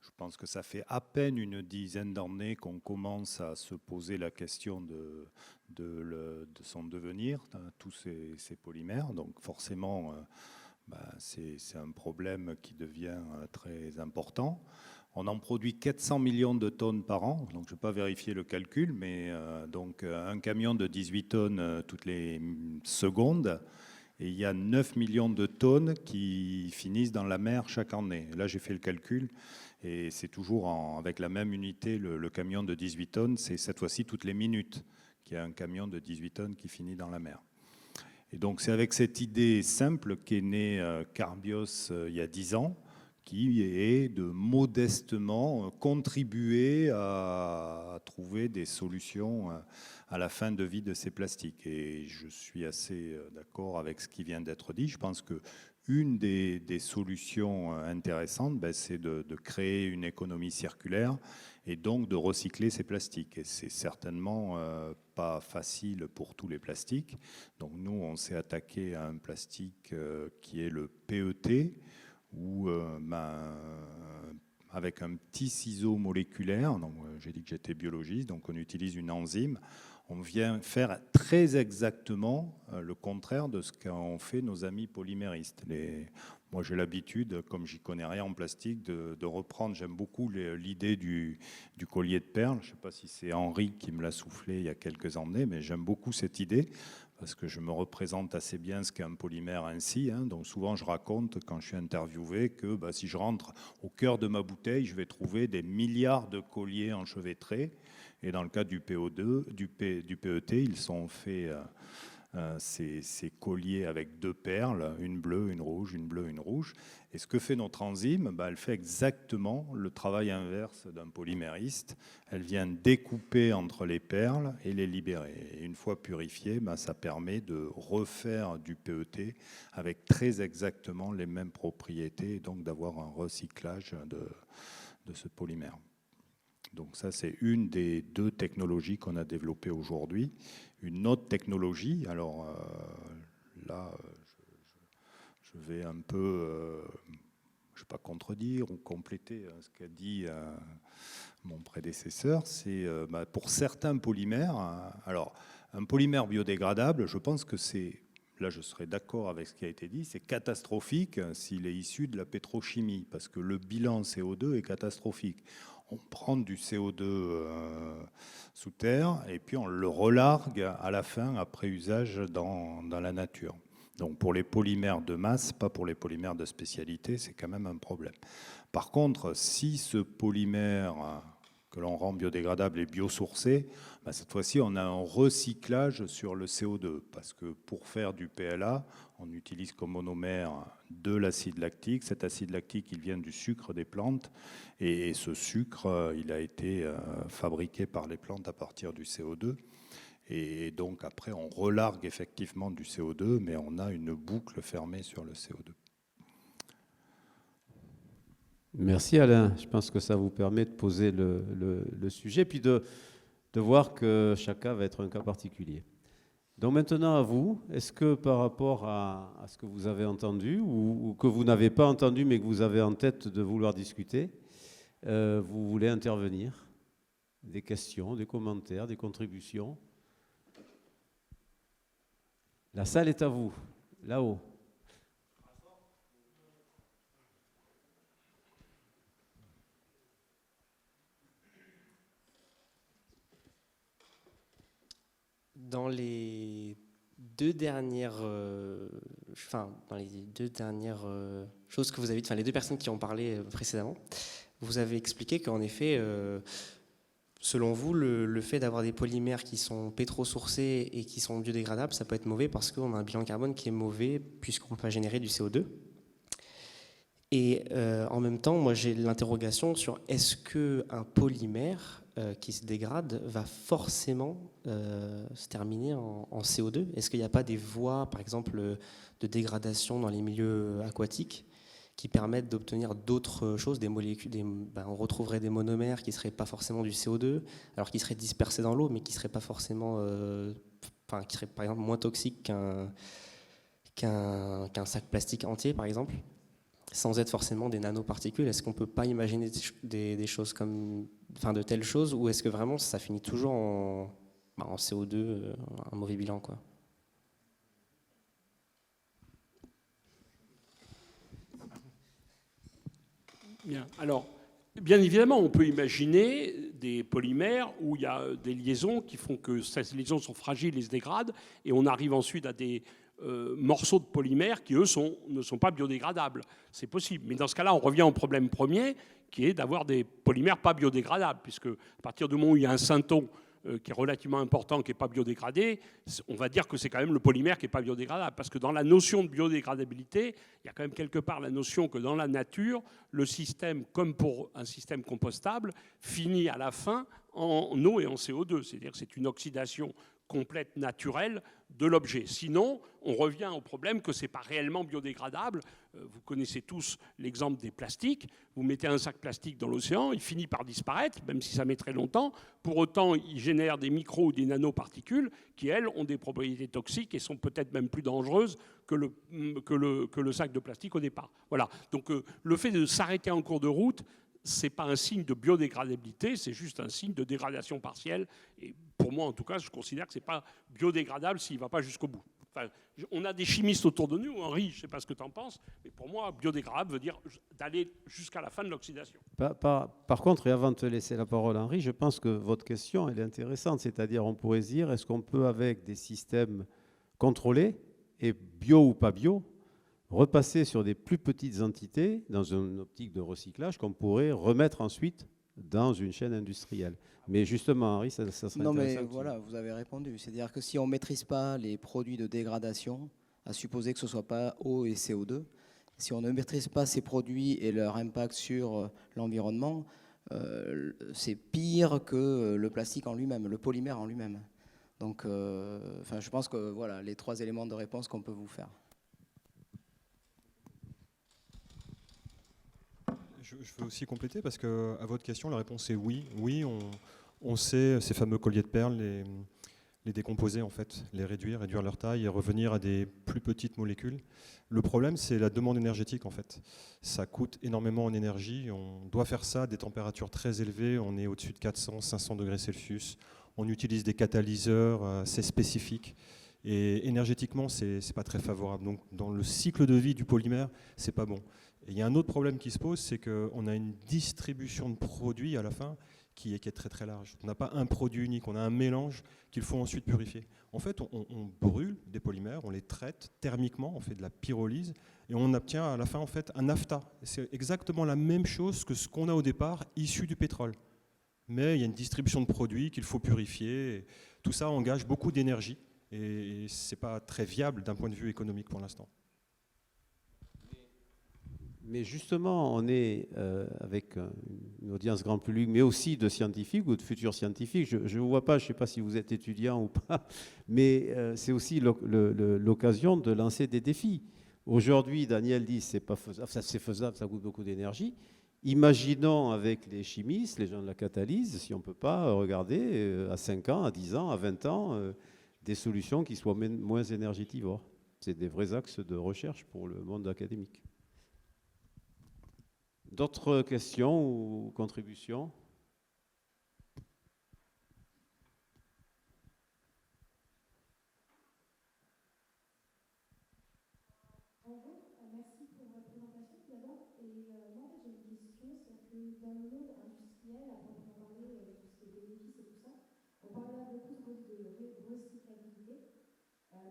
je pense que ça fait à peine une dizaine d'années qu'on commence à se poser la question de son devenir, tous ces polymères. Donc forcément... c'est un problème qui devient très important. On en produit 400 millions de tonnes par an, donc je ne vais pas vérifier le calcul, mais donc un camion de 18 tonnes toutes les secondes, et il y a 9 millions de tonnes qui finissent dans la mer chaque année. Là, j'ai fait le calcul, et c'est toujours avec la même unité, le camion de 18 tonnes, c'est cette fois-ci toutes les minutes qu'il y a un camion de 18 tonnes qui finit dans la mer. Et donc c'est avec cette idée simple qu'est né Carbios il y a 10 ans, qui est de modestement contribuer à trouver des solutions à la fin de vie de ces plastiques. Et je suis assez d'accord avec ce qui vient d'être dit. Je pense que une des solutions intéressantes, c'est de créer une économie circulaire et donc de recycler ces plastiques. Et c'est certainement pas facile pour tous les plastiques. Donc nous, on s'est attaqué à un plastique qui est le PET, où avec un petit ciseau moléculaire, donc j'ai dit que j'étais biologiste, donc on utilise une enzyme, on vient faire très exactement le contraire de ce qu'ont fait nos amis polyméristes. Moi, j'ai l'habitude, comme j'y connais rien en plastique, de reprendre. J'aime beaucoup l'idée du collier de perles. Je ne sais pas si c'est Henri qui me l'a soufflé il y a quelques années, mais j'aime beaucoup cette idée parce que je me représente assez bien ce qu'est un polymère ainsi. Donc souvent, je raconte, quand je suis interviewé, que si je rentre au cœur de ma bouteille, je vais trouver des milliards de colliers enchevêtrés. Et dans le cas du PET, ils sont faits... ces colliers avec 2 perles, une bleue, une rouge, une bleue, une rouge. Et ce que fait notre enzyme, elle fait exactement le travail inverse d'un polymériste. Elle vient découper entre les perles et les libérer. Et une fois purifié, ça permet de refaire du PET avec très exactement les mêmes propriétés, et donc d'avoir un recyclage de ce polymère. Donc ça, c'est une des 2 technologies qu'on a développées aujourd'hui. Une autre technologie, alors là, je vais un peu, je ne vais pas contredire ou compléter ce qu'a dit mon prédécesseur, c'est pour certains polymères, alors un polymère biodégradable, je pense que c'est, là je serais d'accord avec ce qui a été dit, c'est catastrophique s'il est issu de la pétrochimie, parce que le bilan CO2 est catastrophique. On prend du CO2 sous terre et puis on le relargue à la fin après usage dans la nature. Donc pour les polymères de masse, pas pour les polymères de spécialité, c'est quand même un problème. Par contre, si ce polymère que l'on rend biodégradable est biosourcé, cette fois-ci on a un recyclage sur le CO2 parce que pour faire du PLA, on utilise comme monomère de l'acide lactique. Cet acide lactique, il vient du sucre des plantes et ce sucre, il a été fabriqué par les plantes à partir du CO2. Et donc après, on relargue effectivement du CO2, mais on a une boucle fermée sur le CO2. Merci Alain. Je pense que ça vous permet de poser le sujet, puis de voir que chacun va être un cas particulier. Donc maintenant à vous, est-ce que par rapport à ce que vous avez entendu ou que vous n'avez pas entendu mais que vous avez en tête de vouloir discuter, vous voulez intervenir? Des questions, des commentaires, des contributions? La salle est à vous, là-haut. Dans les 2 dernières, choses que vous avez dites, les 2 personnes qui ont parlé précédemment, vous avez expliqué qu'en effet, selon vous, le fait d'avoir des polymères qui sont pétrosourcés et qui sont biodégradables, ça peut être mauvais parce qu'on a un bilan carbone qui est mauvais puisqu'on ne peut pas générer du CO2. Et en même temps, moi j'ai l'interrogation sur est-ce qu'un polymère qui se dégrade va forcément se terminer en CO2 ? Est-ce qu'il n'y a pas des voies, par exemple, de dégradation dans les milieux aquatiques qui permettent d'obtenir d'autres choses, des molécules, on retrouverait des monomères qui ne seraient pas forcément du CO2, alors qui seraient dispersés dans l'eau, mais qui ne seraient pas forcément, qui seraient par exemple moins toxiques qu'un sac plastique entier, par exemple, sans être forcément des nanoparticules. Est-ce qu'on ne peut pas imaginer des choses comme, de telles choses, ou est-ce que vraiment ça finit toujours en CO2, un mauvais bilan, quoi ? Bien. Alors, bien évidemment, on peut imaginer des polymères où il y a des liaisons qui font que ces liaisons sont fragiles et se dégradent, et on arrive ensuite à des morceaux de polymères qui, eux, ne sont pas biodégradables. C'est possible. Mais dans ce cas-là, on revient au problème premier, qui est d'avoir des polymères pas biodégradables, puisque à partir du moment où il y a un synton qui est relativement important, qui n'est pas biodégradé, on va dire que c'est quand même le polymère qui n'est pas biodégradable. Parce que dans la notion de biodégradabilité, il y a quand même quelque part la notion que dans la nature, le système, comme pour un système compostable, finit à la fin en eau et en CO2. C'est-à-dire que c'est une oxydation complète naturelle de l'objet. Sinon, on revient au problème que ce n'est pas réellement biodégradable. Vous connaissez tous l'exemple des plastiques. Vous mettez un sac plastique dans l'océan, il finit par disparaître, même si ça met très longtemps. Pour autant, il génère des micro ou des nanoparticules qui, elles, ont des propriétés toxiques et sont peut-être même plus dangereuses que le sac de plastique au départ. Voilà. Donc le fait de s'arrêter en cours de route, ce n'est pas un signe de biodégradabilité, c'est juste un signe de dégradation partielle. Et pour moi, en tout cas, je considère que ce n'est pas biodégradable s'il ne va pas jusqu'au bout. Enfin, on a des chimistes autour de nous. Henri, je ne sais pas ce que tu en penses, mais pour moi, biodégradable veut dire d'aller jusqu'à la fin de l'oxydation. Par contre, et avant de te laisser la parole, Henri, je pense que votre question, elle est intéressante. C'est-à-dire, on pourrait se dire, est-ce qu'on peut, avec des systèmes contrôlés, et bio ou pas bio, repasser sur des plus petites entités dans une optique de recyclage qu'on pourrait remettre ensuite dans une chaîne industrielle. Mais justement, Henri, ça serait Non, mais intéressant. voilà, vous avez répondu. C'est-à-dire que si on ne maîtrise pas les produits de dégradation, à supposer que ce ne soit pas eau et CO2, si on ne maîtrise pas ces produits et leur impact sur l'environnement, c'est pire que le plastique en lui-même, le polymère en lui-même. Donc, je pense que voilà les 3 éléments de réponse qu'on peut vous faire. Je veux aussi compléter parce que à votre question, la réponse est oui. Oui, on sait ces fameux colliers de perles, les décomposer en fait, les réduire leur taille et revenir à des plus petites molécules. Le problème, c'est la demande énergétique en fait. Ça coûte énormément en énergie. On doit faire ça à des températures très élevées. On est au-dessus de 400, 500 degrés Celsius. On utilise des catalyseurs assez spécifiques. Et énergétiquement, c'est pas très favorable. Donc, dans le cycle de vie du polymère, c'est pas bon. Et il y a un autre problème qui se pose, c'est qu'on a une distribution de produits à la fin qui est très très large. On n'a pas un produit unique, on a un mélange qu'il faut ensuite purifier. En fait, on brûle des polymères, on les traite thermiquement, on fait de la pyrolyse et on obtient à la fin en fait un naphta. C'est exactement la même chose que ce qu'on a au départ issu du pétrole. Mais il y a une distribution de produits qu'il faut purifier. Et tout ça engage beaucoup d'énergie et ce n'est pas très viable d'un point de vue économique pour l'instant. Mais justement, on est avec une audience grand public, mais aussi de scientifiques ou de futurs scientifiques. Je ne vous vois pas, je ne sais pas si vous êtes étudiant ou pas, mais c'est aussi l'occasion de lancer des défis. Aujourd'hui, Daniel dit que ce n'est pas faisable, c'est faisable, ça coûte beaucoup d'énergie. Imaginons avec les chimistes, les gens de la catalyse, si on ne peut pas regarder à 5 ans, à 10 ans, à 20 ans, des solutions qui soient moins énergétivores. C'est des vrais axes de recherche pour le monde académique. D'autres questions ou contributions ? Bonjour, merci pour votre présentation tout d'abord. Et moi, j'ai une question, c'est que dans le monde industriel, après on parlait de tout ce qui est bénéfice et tout ça, on parlait beaucoup de recyclabilité.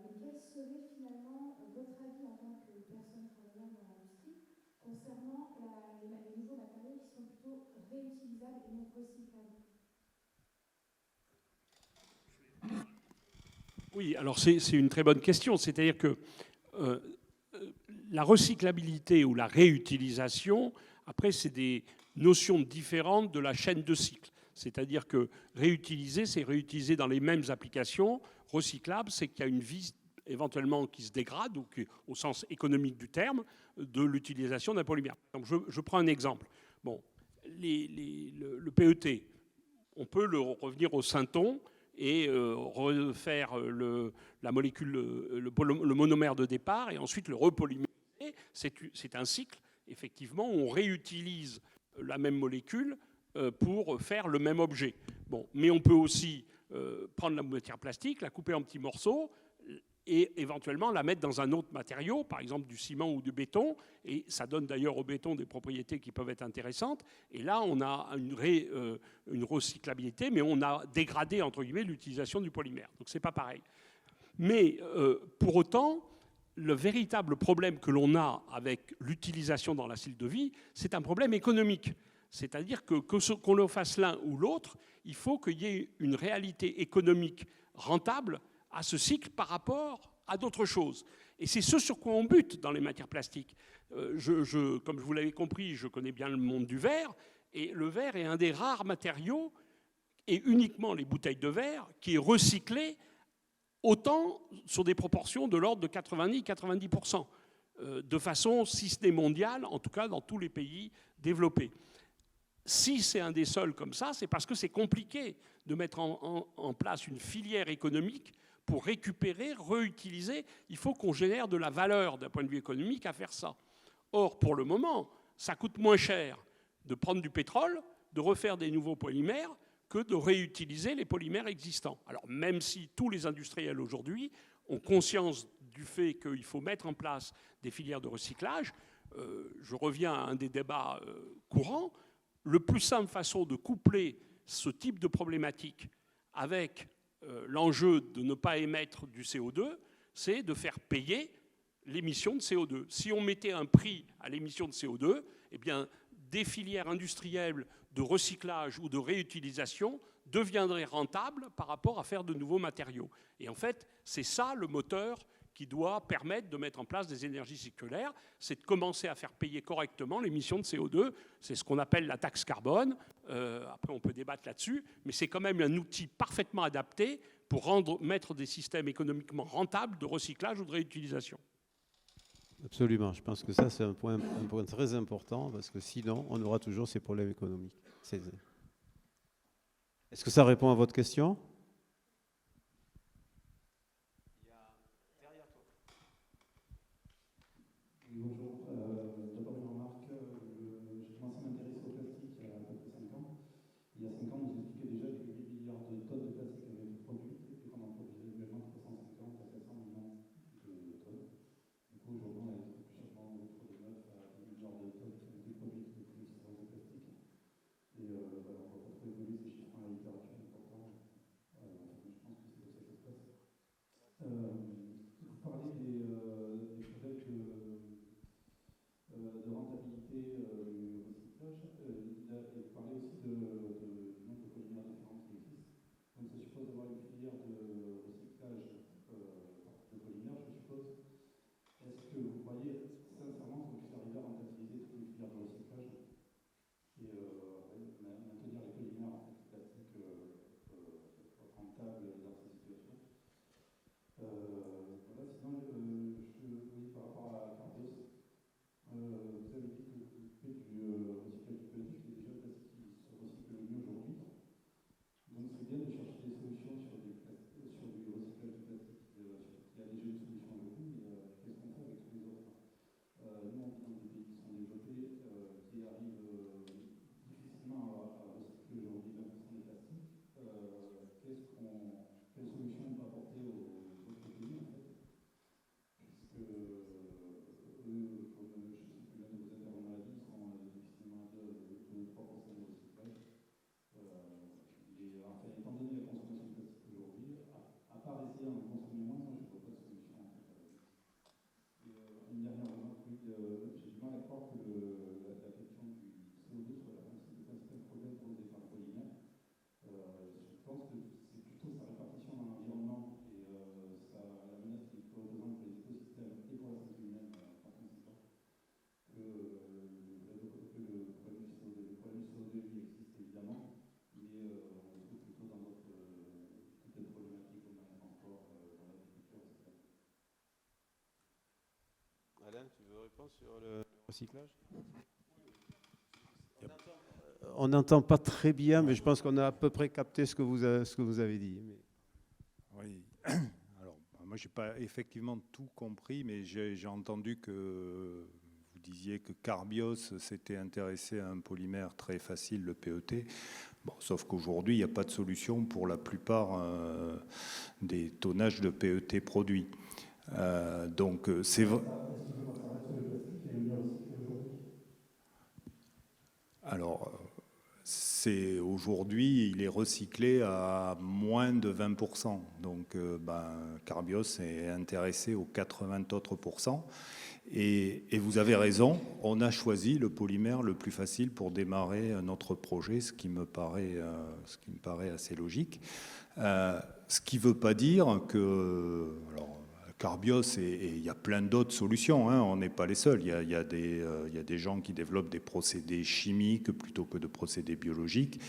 Mais quel serait finalement votre avis en tant que personne travaillant dans l'industrie concernant les nouveaux matériaux qui sont plutôt réutilisables et non recyclables? Oui, alors c'est une très bonne question. C'est-à-dire que la recyclabilité ou la réutilisation, après, c'est des notions différentes de la chaîne de cycle. C'est-à-dire que réutiliser, c'est réutiliser dans les mêmes applications. Recyclable, c'est qu'il y a une vie éventuellement qui se dégrade, ou qui, au sens économique du terme, de l'utilisation d'un polymère. Donc je prends un exemple. Bon, le PET, on peut revenir au synthon et refaire la molécule, le monomère de départ et ensuite le repolymériser. C'est un cycle, effectivement, où on réutilise la même molécule pour faire le même objet. Bon, mais on peut aussi prendre la matière plastique, la couper en petits morceaux et éventuellement la mettre dans un autre matériau, par exemple du ciment ou du béton, et ça donne d'ailleurs au béton des propriétés qui peuvent être intéressantes, et là on a une recyclabilité, mais on a dégradé, entre guillemets, l'utilisation du polymère, donc c'est pas pareil. Mais pour autant, le véritable problème que l'on a avec l'utilisation dans la cycle de vie, c'est un problème économique. C'est-à-dire qu'on le fasse l'un ou l'autre, il faut qu'il y ait une réalité économique rentable à ce cycle par rapport à d'autres choses. Et c'est ce sur quoi on bute dans les matières plastiques. Comme vous l'avez compris, je connais bien le monde du verre, et le verre est un des rares matériaux, et uniquement les bouteilles de verre, qui est recyclé autant sur des proportions de l'ordre de 90-90%, de façon, si ce n'est mondiale, en tout cas dans tous les pays développés. Si c'est un des seuls comme ça, c'est parce que c'est compliqué de mettre en place une filière économique pour récupérer, réutiliser. Il faut qu'on génère de la valeur d'un point de vue économique à faire ça. Or, pour le moment, ça coûte moins cher de prendre du pétrole, de refaire des nouveaux polymères, que de réutiliser les polymères existants. Alors, même si tous les industriels aujourd'hui ont conscience du fait qu'il faut mettre en place des filières de recyclage, je reviens à un des débats courants, la plus simple façon de coupler ce type de problématique avec l'enjeu de ne pas émettre du CO2, c'est de faire payer l'émission de CO2. Si on mettait un prix à l'émission de CO2, eh bien, des filières industrielles de recyclage ou de réutilisation deviendraient rentables par rapport à faire de nouveaux matériaux. Et en fait, c'est ça le moteur qui doit permettre de mettre en place des énergies circulaires, c'est de commencer à faire payer correctement l'émission de CO2. C'est ce qu'on appelle la taxe carbone. Après, on peut débattre là-dessus, mais c'est quand même un outil parfaitement adapté pour mettre des systèmes économiquement rentables de recyclage ou de réutilisation. Absolument. Je pense que ça, c'est un point très important, parce que sinon, on aura toujours ces problèmes économiques. Est-ce que ça répond à votre question ? Bonjour, d'abord une remarque, j'ai commencé à m'intéresser au plastique il y a à peu près 5 ans. Il y a 5 ans, vous expliquez déjà que 8 milliards de tonnes de plastique avaient été produites et qu'on en produisait annuellement 350 à 700 millions de tonnes. Du coup, aujourd'hui, on a été plus cherchement autour de 9 à 10 milliards de tonnes qui ont été produites depuis l'utilisation de plastique. Et voilà, on ne va pas trop évoluer ces chiffres en la littérature, important. Je pense que c'est comme ça que ça se passe. Vous parlez des problèmes de rentabilité du recyclage. Vous parlez aussi du nombre de polymères différents qui existent. Donc ça suppose d'avoir une filière de recyclage de polymères, je suppose. Est-ce que vous croyez sincèrement qu'on puisse arriver à rentabiliser toutes les filières de recyclage et maintenir les polymères en fait, plastiques rentables dans ces situations? Voilà, sinon, oui, par rapport à Carbios, vous avez dit que vous faites du recyclage du plastique, c'est déjà le plastique qui se recycle le mieux aujourd'hui. Donc c'est bien de chercher des solutions sur du recyclage du plastique. Il y a déjà une solution aujourd'hui, mais qu'est-ce qu'on fait avec tous les autres? Nous, on vit dans des pays qui sont développés, qui arrivent difficilement à recycler aujourd'hui 20% des plastiques. Quelle solution on peut apporter aux autres pays en fait? Puisque eux, comme je sais que l'un de vos intervenants l'a dit, sont difficilement à 2-3% de recyclage. Enfin, étant donné la consommation de plastique aujourd'hui, à part essayer d'en consommer moins, moi je ne vois pas de solution en fait. Une dernière remarque, oui, j'ai du mal à croire que la question du CO2 soit le principal problème posé par le polymère. Je pense que c'est plutôt sa répartition dans l'environnement et la menace qu'il représente pour les écosystèmes et pour la santé humaine par conséquent que le problème du CO2. Le problème du CO2 lui existe évidemment, mais on le trouve plutôt dans toutes les problématiques comme dans les transports, dans l'agriculture, etc. Alain, tu veux répondre sur le recyclage? On n'entend pas très bien, mais je pense qu'on a à peu près capté ce que vous avez dit. Oui. Alors, moi, je n'ai pas effectivement tout compris, mais j'ai entendu que vous disiez que Carbios s'était intéressé à un polymère très facile, le PET. Bon, sauf qu'aujourd'hui, il n'y a pas de solution pour la plupart des tonnages de PET produits. Donc, c'est vrai. Alors, aujourd'hui, il est recyclé à moins de 20%. Donc, Carbios est intéressé aux 80 autres %. Et vous avez raison, on a choisi le polymère le plus facile pour démarrer notre projet, ce qui me paraît assez logique. Ce qui ne veut pas dire que... Alors, Carbios, et il y a plein d'autres solutions, hein, on n'est pas les seuls. Il y a des gens qui développent des procédés chimiques plutôt que de procédés biologiques.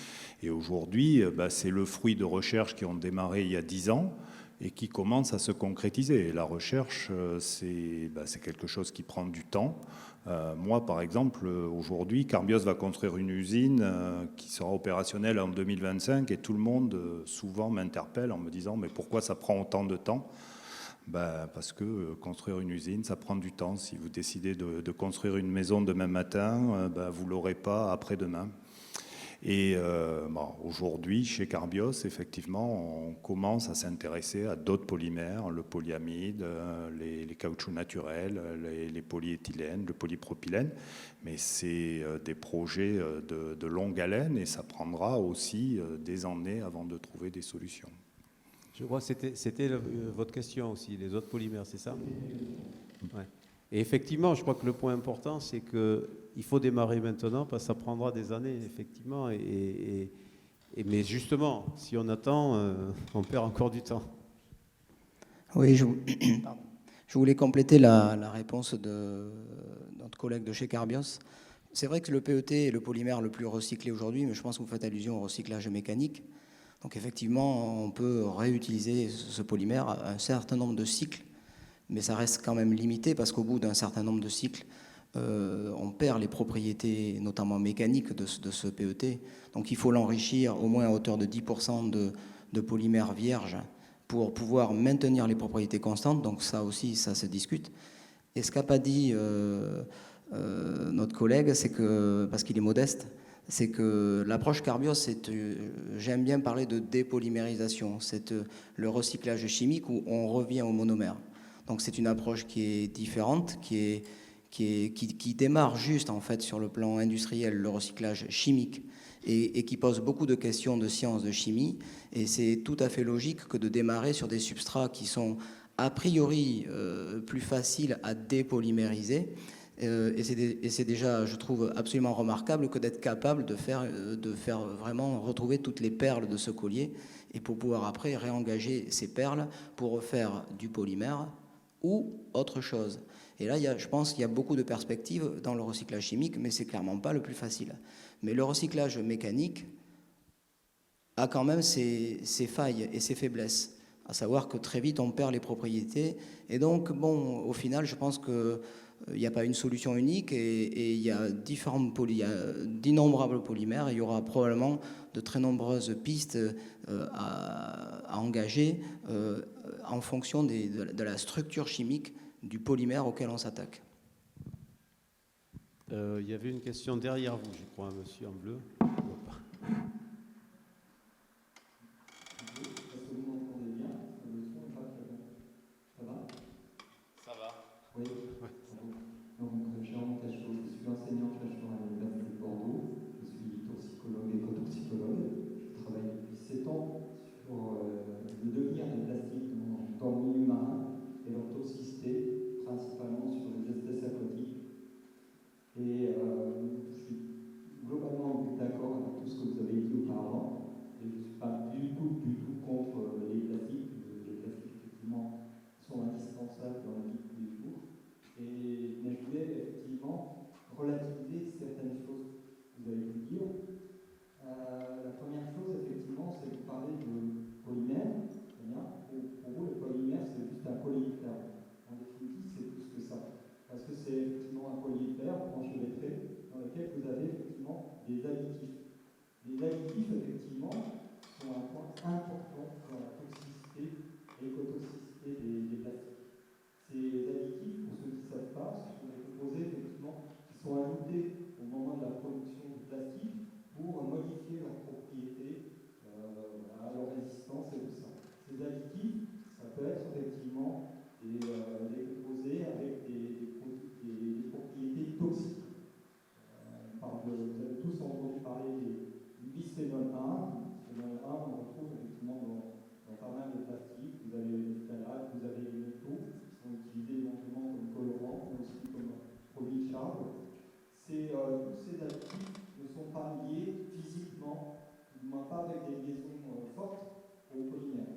Et aujourd'hui, c'est le fruit de recherches qui ont démarré il y a 10 ans et qui commence à se concrétiser. Et la recherche, c'est quelque chose qui prend du temps. Moi, par exemple, aujourd'hui, Carbios va construire une usine qui sera opérationnelle en 2025 et tout le monde, souvent, m'interpelle en me disant « mais pourquoi ça prend autant de temps ?» Parce que construire une usine, ça prend du temps. Si vous décidez de construire une maison demain matin, vous ne l'aurez pas après-demain. Et aujourd'hui, chez Carbios, effectivement, on commence à s'intéresser à d'autres polymères, le polyamide, les caoutchoucs naturels, les polyéthylènes, le polypropylène. Mais c'est des projets de longue haleine et ça prendra aussi des années avant de trouver des solutions. Je crois que c'était votre question aussi, les autres polymères, c'est ça? Ouais. Et effectivement, je crois que le point important, c'est qu'il faut démarrer maintenant parce que ça prendra des années, effectivement. Mais justement, si on attend, on perd encore du temps. Oui, je voulais compléter la réponse de notre collègue de chez Carbios. C'est vrai que le PET est le polymère le plus recyclé aujourd'hui, mais je pense que vous faites allusion au recyclage mécanique. Donc effectivement, on peut réutiliser ce polymère à un certain nombre de cycles, mais ça reste quand même limité parce qu'au bout d'un certain nombre de cycles, on perd les propriétés, notamment mécaniques, de ce PET. Donc il faut l'enrichir au moins à hauteur de 10% de polymère vierge pour pouvoir maintenir les propriétés constantes. Donc ça aussi, ça se discute. Et ce qu'a pas dit notre collègue, c'est que, parce qu'il est modeste, c'est que l'approche Carbios, j'aime bien parler de dépolymérisation, c'est le recyclage chimique où on revient au monomère. Donc c'est une approche qui est différente, qui démarre juste en fait sur le plan industriel, le recyclage chimique, et qui pose beaucoup de questions de sciences, de chimie. Et c'est tout à fait logique que de démarrer sur des substrats qui sont a priori plus faciles à dépolymériser. Et c'est déjà, je trouve, absolument remarquable que d'être capable de faire vraiment retrouver toutes les perles de ce collier et pour pouvoir après réengager ces perles pour refaire du polymère ou autre chose. Et là, je pense qu'il y a beaucoup de perspectives dans le recyclage chimique, mais c'est clairement pas le plus facile. Mais le recyclage mécanique a quand même ses failles et ses faiblesses, à savoir que très vite on perd les propriétés. Et donc, bon, au final, je pense que il n'y a pas une solution unique et il y a d'innombrables polymères et il y aura probablement de très nombreuses pistes à engager en fonction de la structure chimique du polymère auquel on s'attaque. Il y avait une question derrière vous, je crois, monsieur en bleu. Ça va. Oui. Donc, Jérôme Cachot, je suis enseignant-chercheur à l'Université de Bordeaux. Je suis toxicologue et écotoxicologue. Je travaille depuis 7 ans sur le devenir des plastiques dans le milieu marin et leur toxicité, principalement sur les espèces aquatiques. Et je suis globalement d'accord avec tout ce que vous avez dit auparavant. Et je ne suis pas du tout contre les plastiques. Les plastiques, effectivement, sont indispensables dans la vie de tous les jours. Mais je voulais effectivement relativiser certaines choses que vous avez pu dire. La première chose, effectivement, c'est que vous parlez de polymère. Pour vous, le polymère, c'est juste un collier de fer. En définitive, c'est plus que ça. Parce que c'est effectivement un collier de fer enchevêtré dans lequel vous avez effectivement des additifs. Les additifs, effectivement, sont un point important dans la toxicité et l'écotoxicité des plastiques. Ces additifs, pour ceux qui ne savent pas, ce sont des composés effectivement qui sont ajoutés au moment de la production du plastique pour modifier leurs propriétés, leur résistance et tout ça. Ces additifs, ça peut être effectivement des composés avec des propriétés toxiques. Vous avez tous entendu parler du bisphénol A. Le bisphénol A, on le retrouve effectivement dans pas mal de plastiques. Vous avez les phtalates, vous avez les métaux qui sont utilisés éventuellement comme colorants, mais aussi comme produits de charge. Tous ces additifs ne sont pas liés physiquement, du moins pas avec des liaisons fortes au polymère.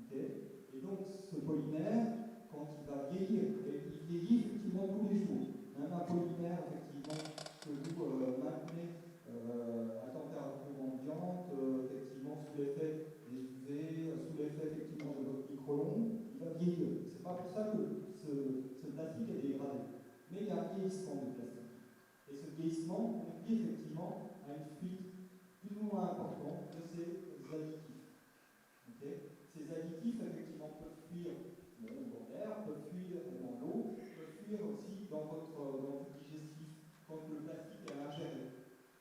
Okay. Et donc ce polymère, quand il va vieillir, il vieillit effectivement tous les jours. Même un polymère effectivement que vous maintenez à température ambiante, effectivement sous l'effet des UV, sous l'effet effectivement de plastique est dégradé. Mais il y a un vieillissement du plastique. Et ce vieillissement conduit effectivement à une fuite plus ou moins importante de ces additifs. Okay. Ces additifs, effectivement, peuvent fuir dans l'air, peuvent fuir dans l'eau, peuvent fuir aussi dans votre digestif quand le plastique est ingéré.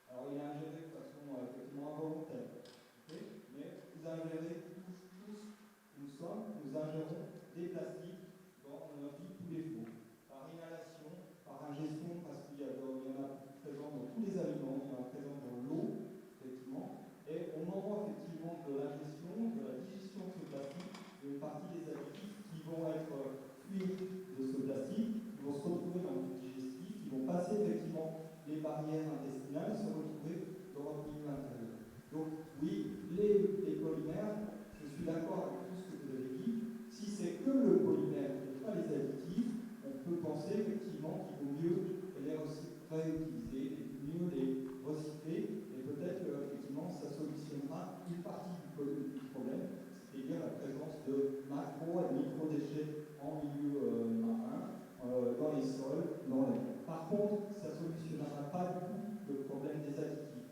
Alors, il est ingéré de façon effectivement involontaire. Okay. Mais vous ingérez nous ingérons des plastiques dans notre vie tous les jours, par inhalation, par ingestion, parce qu'il y en a présent dans tous les aliments, il y en a présent dans l'eau, effectivement, et au moment effectivement de l'ingestion, de la digestion de ce plastique, il y a une partie des additifs qui vont être fuis de ce plastique, qui vont se retrouver dans notre digestif, qui vont passer effectivement les barrières intestinales, se retrouver dans votre milieu intérieur. Donc oui, les polymères, je suis d'accord avec tout ce que vous avez dit. Si c'est que le polymère et pas les additifs, on peut penser effectivement qu'il vaut mieux les réutiliser, mieux les recycler, et peut-être qu'effectivement ça solutionnera une partie du problème, c'est-à-dire la présence de macro et micro-déchets en milieu marin, dans les sols, dans l'air. Par contre, ça ne solutionnera pas du tout le problème des additifs.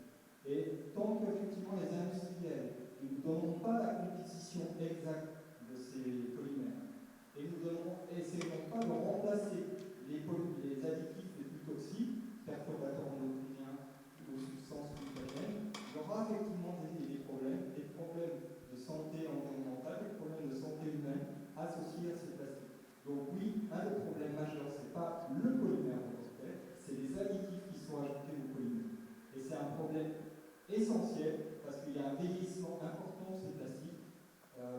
Et tant qu'effectivement les industriels ne nous donneront pas la composition exacte de ces polymères, et nous essaierons pas de remplacer les additifs les plus toxiques, perturbateurs endocriniens ou substances mutagènes, il y aura effectivement des problèmes de santé environnementale, des problèmes de santé humaine associés à ces plastiques. Donc oui, un des problèmes majeurs, ce n'est pas le polymère en tant que tel, c'est les additifs qui sont ajoutés au polymère. Et c'est un problème essentiel parce qu'il y a un vieillissement important de ces plastiques.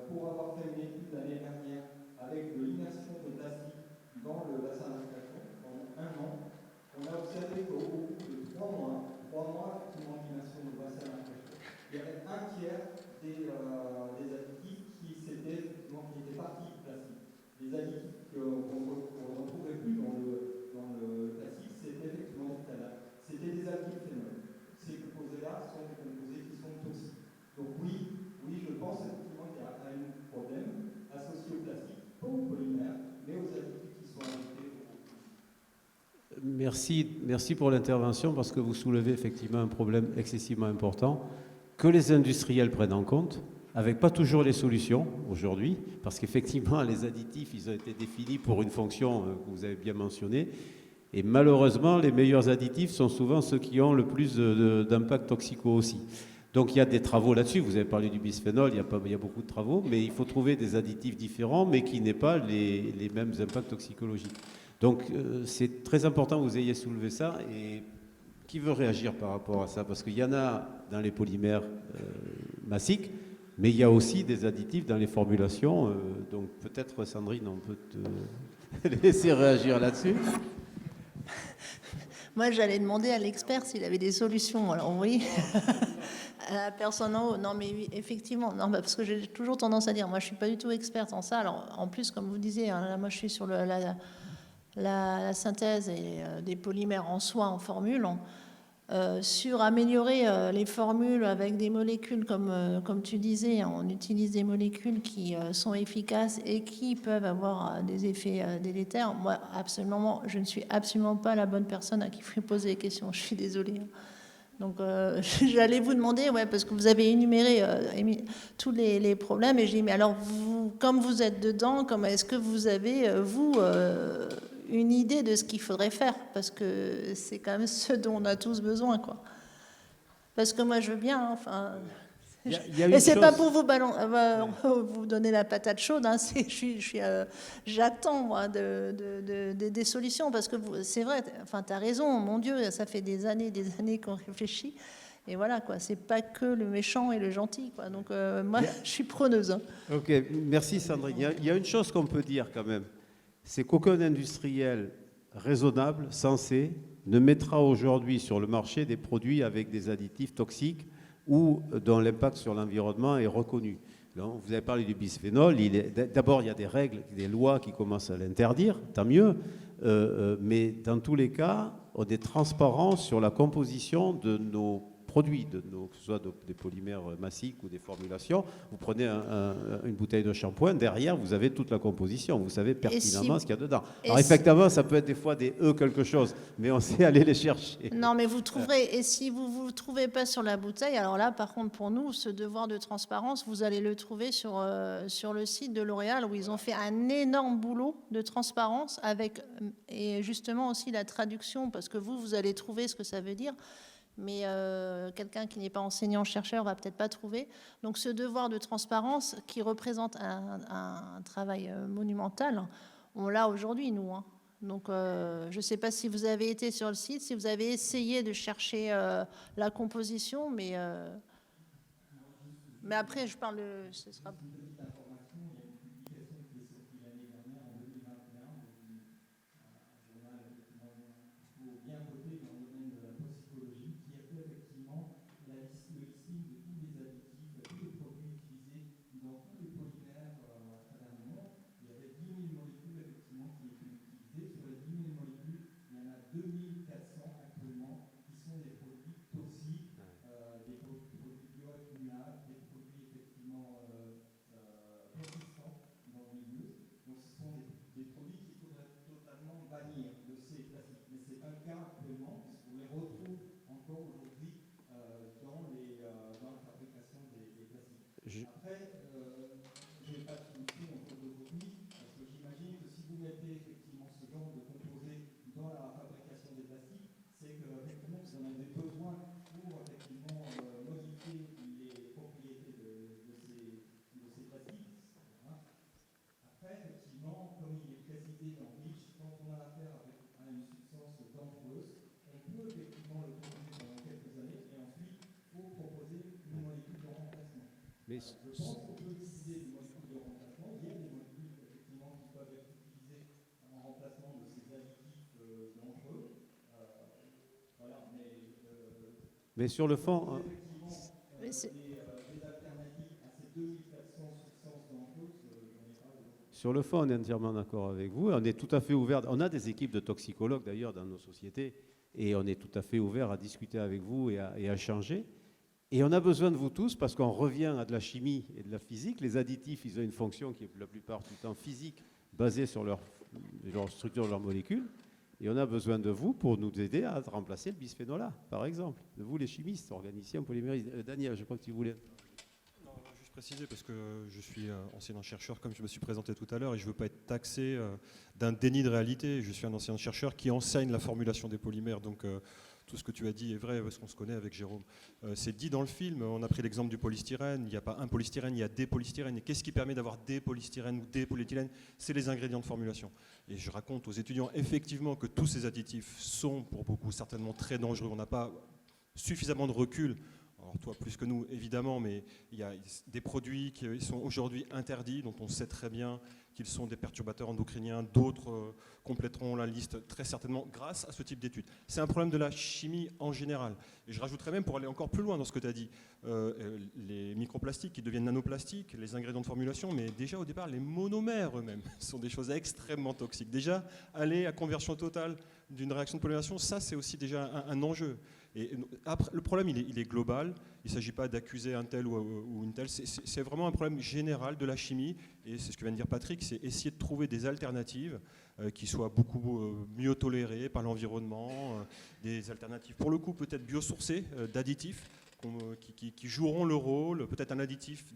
Pour avoir fait une étude l'année dernière avec de l'immersion de plastique dans le bassin d'Arcachon pendant 1 an, on a observé qu'au bout de 3 mois effectivement d'immersion de bassin d'Arcachon, il y avait 1/3 des additifs qui étaient partis du plastique. Les additifs qu'on ne retrouvait plus dans le plastique, c'était effectivement du cadavre. C'était des alkylphénols. Ces composés-là sont des composés qui sont toxiques. Donc oui, je pense effectivement qu'il y a un problème associé au plastique, pas aux polymères, mais aux additifs qui sont ajoutés. Merci pour l'intervention parce que vous soulevez effectivement un problème excessivement important que les industriels prennent en compte, avec pas toujours les solutions aujourd'hui, parce qu'effectivement les additifs, ils ont été définis pour une fonction que vous avez bien mentionnée, et malheureusement les meilleurs additifs sont souvent ceux qui ont le plus d'impact toxico aussi. Donc il y a des travaux là-dessus, vous avez parlé du bisphénol, il y a beaucoup de travaux, mais il faut trouver des additifs différents, mais qui n'aient pas les mêmes impacts toxicologiques. Donc c'est très important que vous ayez soulevé ça, et qui veut réagir par rapport à ça? Parce qu'il y en a dans les polymères massiques, mais il y a aussi des additifs dans les formulations, donc peut-être Sandrine, on peut te laisser réagir là-dessus. Moi, j'allais demander à l'expert s'il avait des solutions. Alors oui, à la personne en haut. Non, mais oui, effectivement, non, parce que j'ai toujours tendance à dire, moi, je suis pas du tout experte en ça. Alors, en plus, comme vous disiez, hein, là, moi, je suis sur la synthèse des polymères en soie en formule. Sur améliorer les formules avec des molécules, comme tu disais, on utilise des molécules qui sont efficaces et qui peuvent avoir des effets délétères. Moi, absolument, je ne suis absolument pas la bonne personne à qui il faut poser des questions. Je suis désolée. Donc, j'allais vous demander, parce que vous avez énuméré tous les problèmes, et je dis, mais alors, vous, comme vous êtes dedans, est-ce que vous avez, une idée de ce qu'il faudrait faire, parce que c'est quand même ce dont on a tous besoin, quoi. Parce que moi, je veux bien, enfin... Et c'est pas pour vous donner la patate chaude, hein, j'attends, moi, des solutions, parce que c'est vrai, enfin, tu as raison, mon Dieu, ça fait des années qu'on réfléchit, et voilà, quoi, c'est pas que le méchant et le gentil, quoi. Donc, moi, je suis preneuse. Hein. Ok, merci Sandrine. Il y a une chose qu'on peut dire quand même, c'est qu'aucun industriel raisonnable, sensé, ne mettra aujourd'hui sur le marché des produits avec des additifs toxiques ou dont l'impact sur l'environnement est reconnu. Donc, vous avez parlé du bisphénol. D'abord, il y a des règles, des lois qui commencent à l'interdire, tant mieux. Mais dans tous les cas, on est transparent sur la composition de nos produit, que ce soit des polymères massiques ou des formulations. Vous prenez une bouteille de shampoing, derrière, vous avez toute la composition. Vous savez pertinemment ce qu'il y a dedans. Alors, effectivement, ça peut être des fois des quelque chose, mais on sait aller les chercher. Non, mais vous trouverez, et si vous ne le trouvez pas sur la bouteille, alors là, par contre, pour nous, ce devoir de transparence, vous allez le trouver sur le site de L'Oréal, où ils ont fait un énorme boulot de transparence, avec, et justement aussi la traduction, parce que vous allez trouver ce que ça veut dire, mais quelqu'un qui n'est pas enseignant-chercheur va peut-être pas trouver. Donc ce devoir de transparence, qui représente un travail monumental, on l'a aujourd'hui, nous, hein. Donc, je ne sais pas si vous avez été sur le site, si vous avez essayé de chercher la composition, mais après, je parle de... Ce sera... Après, je n'ai pas de solution autour d'aujourd'hui, parce que j'imagine que si vous mettez effectivement ce genre de composés dans la fabrication des plastiques, c'est que effectivement vous en avez besoin pour effectivement modifier les propriétés de ces plastiques. Hein. Après, effectivement, comme il est précisé dans REACH, quand on a affaire avec une substance dangereuse, on peut effectivement le composer pendant quelques années, et ensuite il faut proposer une molécule de remplacement. Mais je pense qu'on peut utiliser des molécules de remplacement. Il y a des molécules effectivement qui peuvent être utilisées en remplacement de ces additifs dangereux. Voilà, mais sur le fond, des alternatives à ces 2400 substances dangereuses, j'en ai pas. Sur le fond, on est entièrement d'accord avec vous. On est tout à fait ouvert. On a des équipes de toxicologues d'ailleurs dans nos sociétés, et on est tout à fait ouvert à discuter avec vous et à changer. Et on a besoin de vous tous parce qu'on revient à de la chimie et de la physique. Les additifs, ils ont une fonction qui est la plupart du temps physique, basée sur leur structure de leurs molécules. Et on a besoin de vous pour nous aider à remplacer le bisphénol A, par exemple. De vous, les chimistes, organiciens, polyméristes. Daniel, je crois que tu voulais... Non, juste préciser, parce que je suis enseignant-chercheur, comme je me suis présenté tout à l'heure, et je ne veux pas être taxé d'un déni de réalité. Je suis un enseignant-chercheur qui enseigne la formulation des polymères. Donc, tout ce que tu as dit est vrai, parce qu'on se connaît avec Jérôme. C'est dit dans le film, on a pris l'exemple du polystyrène, il n'y a pas un polystyrène, il y a des polystyrènes. Et qu'est-ce qui permet d'avoir des polystyrènes ou des polyéthylènes? C'est les ingrédients de formulation. Et je raconte aux étudiants effectivement que tous ces additifs sont pour beaucoup certainement très dangereux. On n'a pas suffisamment de recul. Alors toi plus que nous évidemment, mais il y a des produits qui sont aujourd'hui interdits, dont on sait très bien qu'ils sont des perturbateurs endocriniens. D'autres compléteront la liste très certainement grâce à ce type d'études. C'est un problème de la chimie en général. Et je rajouterais même, pour aller encore plus loin dans ce que tu as dit, les microplastiques qui deviennent nanoplastiques, les ingrédients de formulation, mais déjà au départ, les monomères eux-mêmes sont des choses extrêmement toxiques. Déjà, aller à conversion totale d'une réaction de polymérisation, ça c'est aussi déjà un enjeu. Et après, le problème, il est global. Il ne s'agit pas d'accuser un tel ou une telle. C'est vraiment un problème général de la chimie. Et c'est ce que vient de dire Patrick, c'est essayer de trouver des alternatives qui soient beaucoup mieux tolérées par l'environnement, des alternatives, pour le coup, peut-être biosourcées, d'additifs, qui joueront le rôle, peut-être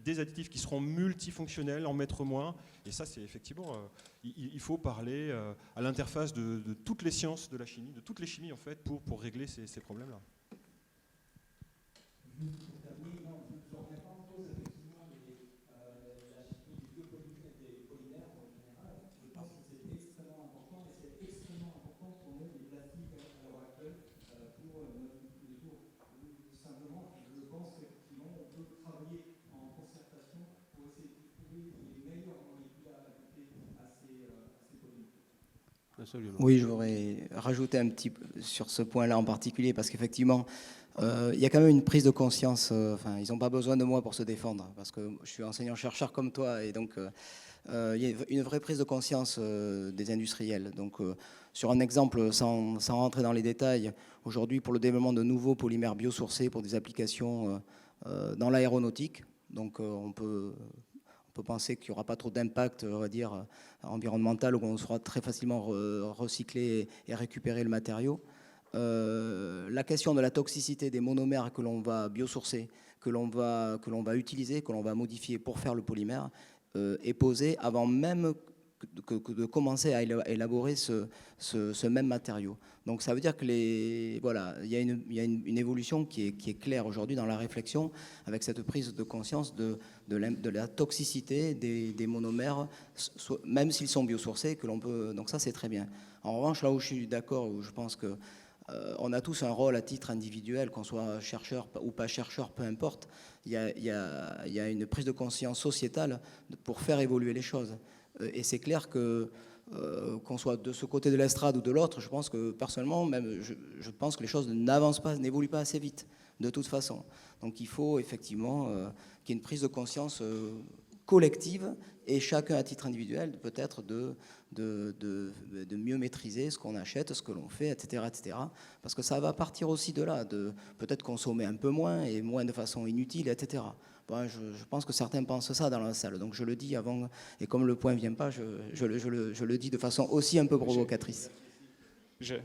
des additifs qui seront multifonctionnels, en mettre moins. Et ça, c'est effectivement, il faut parler à l'interface de toutes les sciences de la chimie, de toutes les chimies en fait, pour régler ces problèmes-là. Oui, je voudrais rajouter un petit peu sur ce point-là en particulier, parce qu'effectivement, Il y a quand même une prise de conscience, ils n'ont pas besoin de moi pour se défendre, parce que je suis enseignant-chercheur comme toi, et donc il y a une vraie prise de conscience des industriels. Donc, sur un exemple, sans rentrer dans les détails, aujourd'hui, pour le développement de nouveaux polymères biosourcés pour des applications dans l'aéronautique, donc on peut penser qu'il n'y aura pas trop d'impact, on va dire, environnemental, ou qu'on saura très facilement recycler et récupérer le matériau. La question de la toxicité des monomères que l'on va biosourcer, que l'on va utiliser, que l'on va modifier pour faire le polymère, est posée avant même de commencer à élaborer ce même matériau. Donc ça veut dire que il y a une évolution qui est claire aujourd'hui dans la réflexion, avec cette prise de conscience de la toxicité des monomères, même s'ils sont biosourcés, que l'on peut. Donc ça, c'est très bien. En revanche, là où je suis d'accord, où je pense que on a tous un rôle à titre individuel, qu'on soit chercheur ou pas chercheur, peu importe. Il y a une prise de conscience sociétale pour faire évoluer les choses. Et c'est clair que qu'on soit de ce côté de l'estrade ou de l'autre, je pense que personnellement, même, je pense que les choses n'avancent pas, n'évoluent pas assez vite, de toute façon. Donc il faut effectivement qu'il y ait une prise de conscience collective, et chacun à titre individuel peut-être de mieux maîtriser ce qu'on achète, ce que l'on fait, etc., etc. Parce que ça va partir aussi de là, de peut-être consommer un peu moins et moins de façon inutile, etc. Bon, je pense que certains pensent ça dans la salle, donc je le dis avant, et comme le point ne vient pas, je le dis de façon aussi un peu provocatrice. Je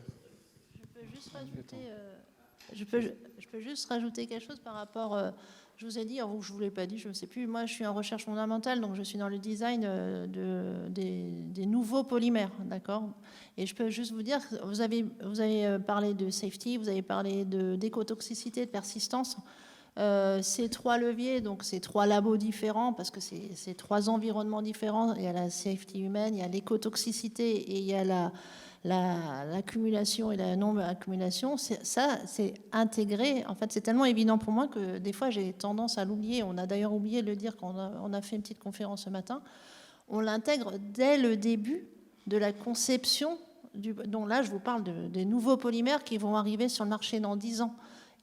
peux juste rajouter quelque chose par rapport... je vous ai dit, ou je ne vous l'ai pas dit, je ne sais plus, moi je suis en recherche fondamentale, donc je suis dans le design des nouveaux polymères, d'accord ? Et je peux juste vous dire, vous avez parlé de safety, vous avez parlé d'écotoxicité, de persistance. Ces trois leviers, donc ces trois labos différents, parce que c'est trois environnements différents, il y a la safety humaine, il y a l'écotoxicité et il y a l'accumulation et la non-accumulation. Ça, c'est intégré. En fait, c'est tellement évident pour moi que des fois, j'ai tendance à l'oublier. On a d'ailleurs oublié de le dire quand on a fait une petite conférence ce matin. On l'intègre dès le début de la conception. Donc là, je vous parle des nouveaux polymères qui vont arriver sur le marché dans 10 ans.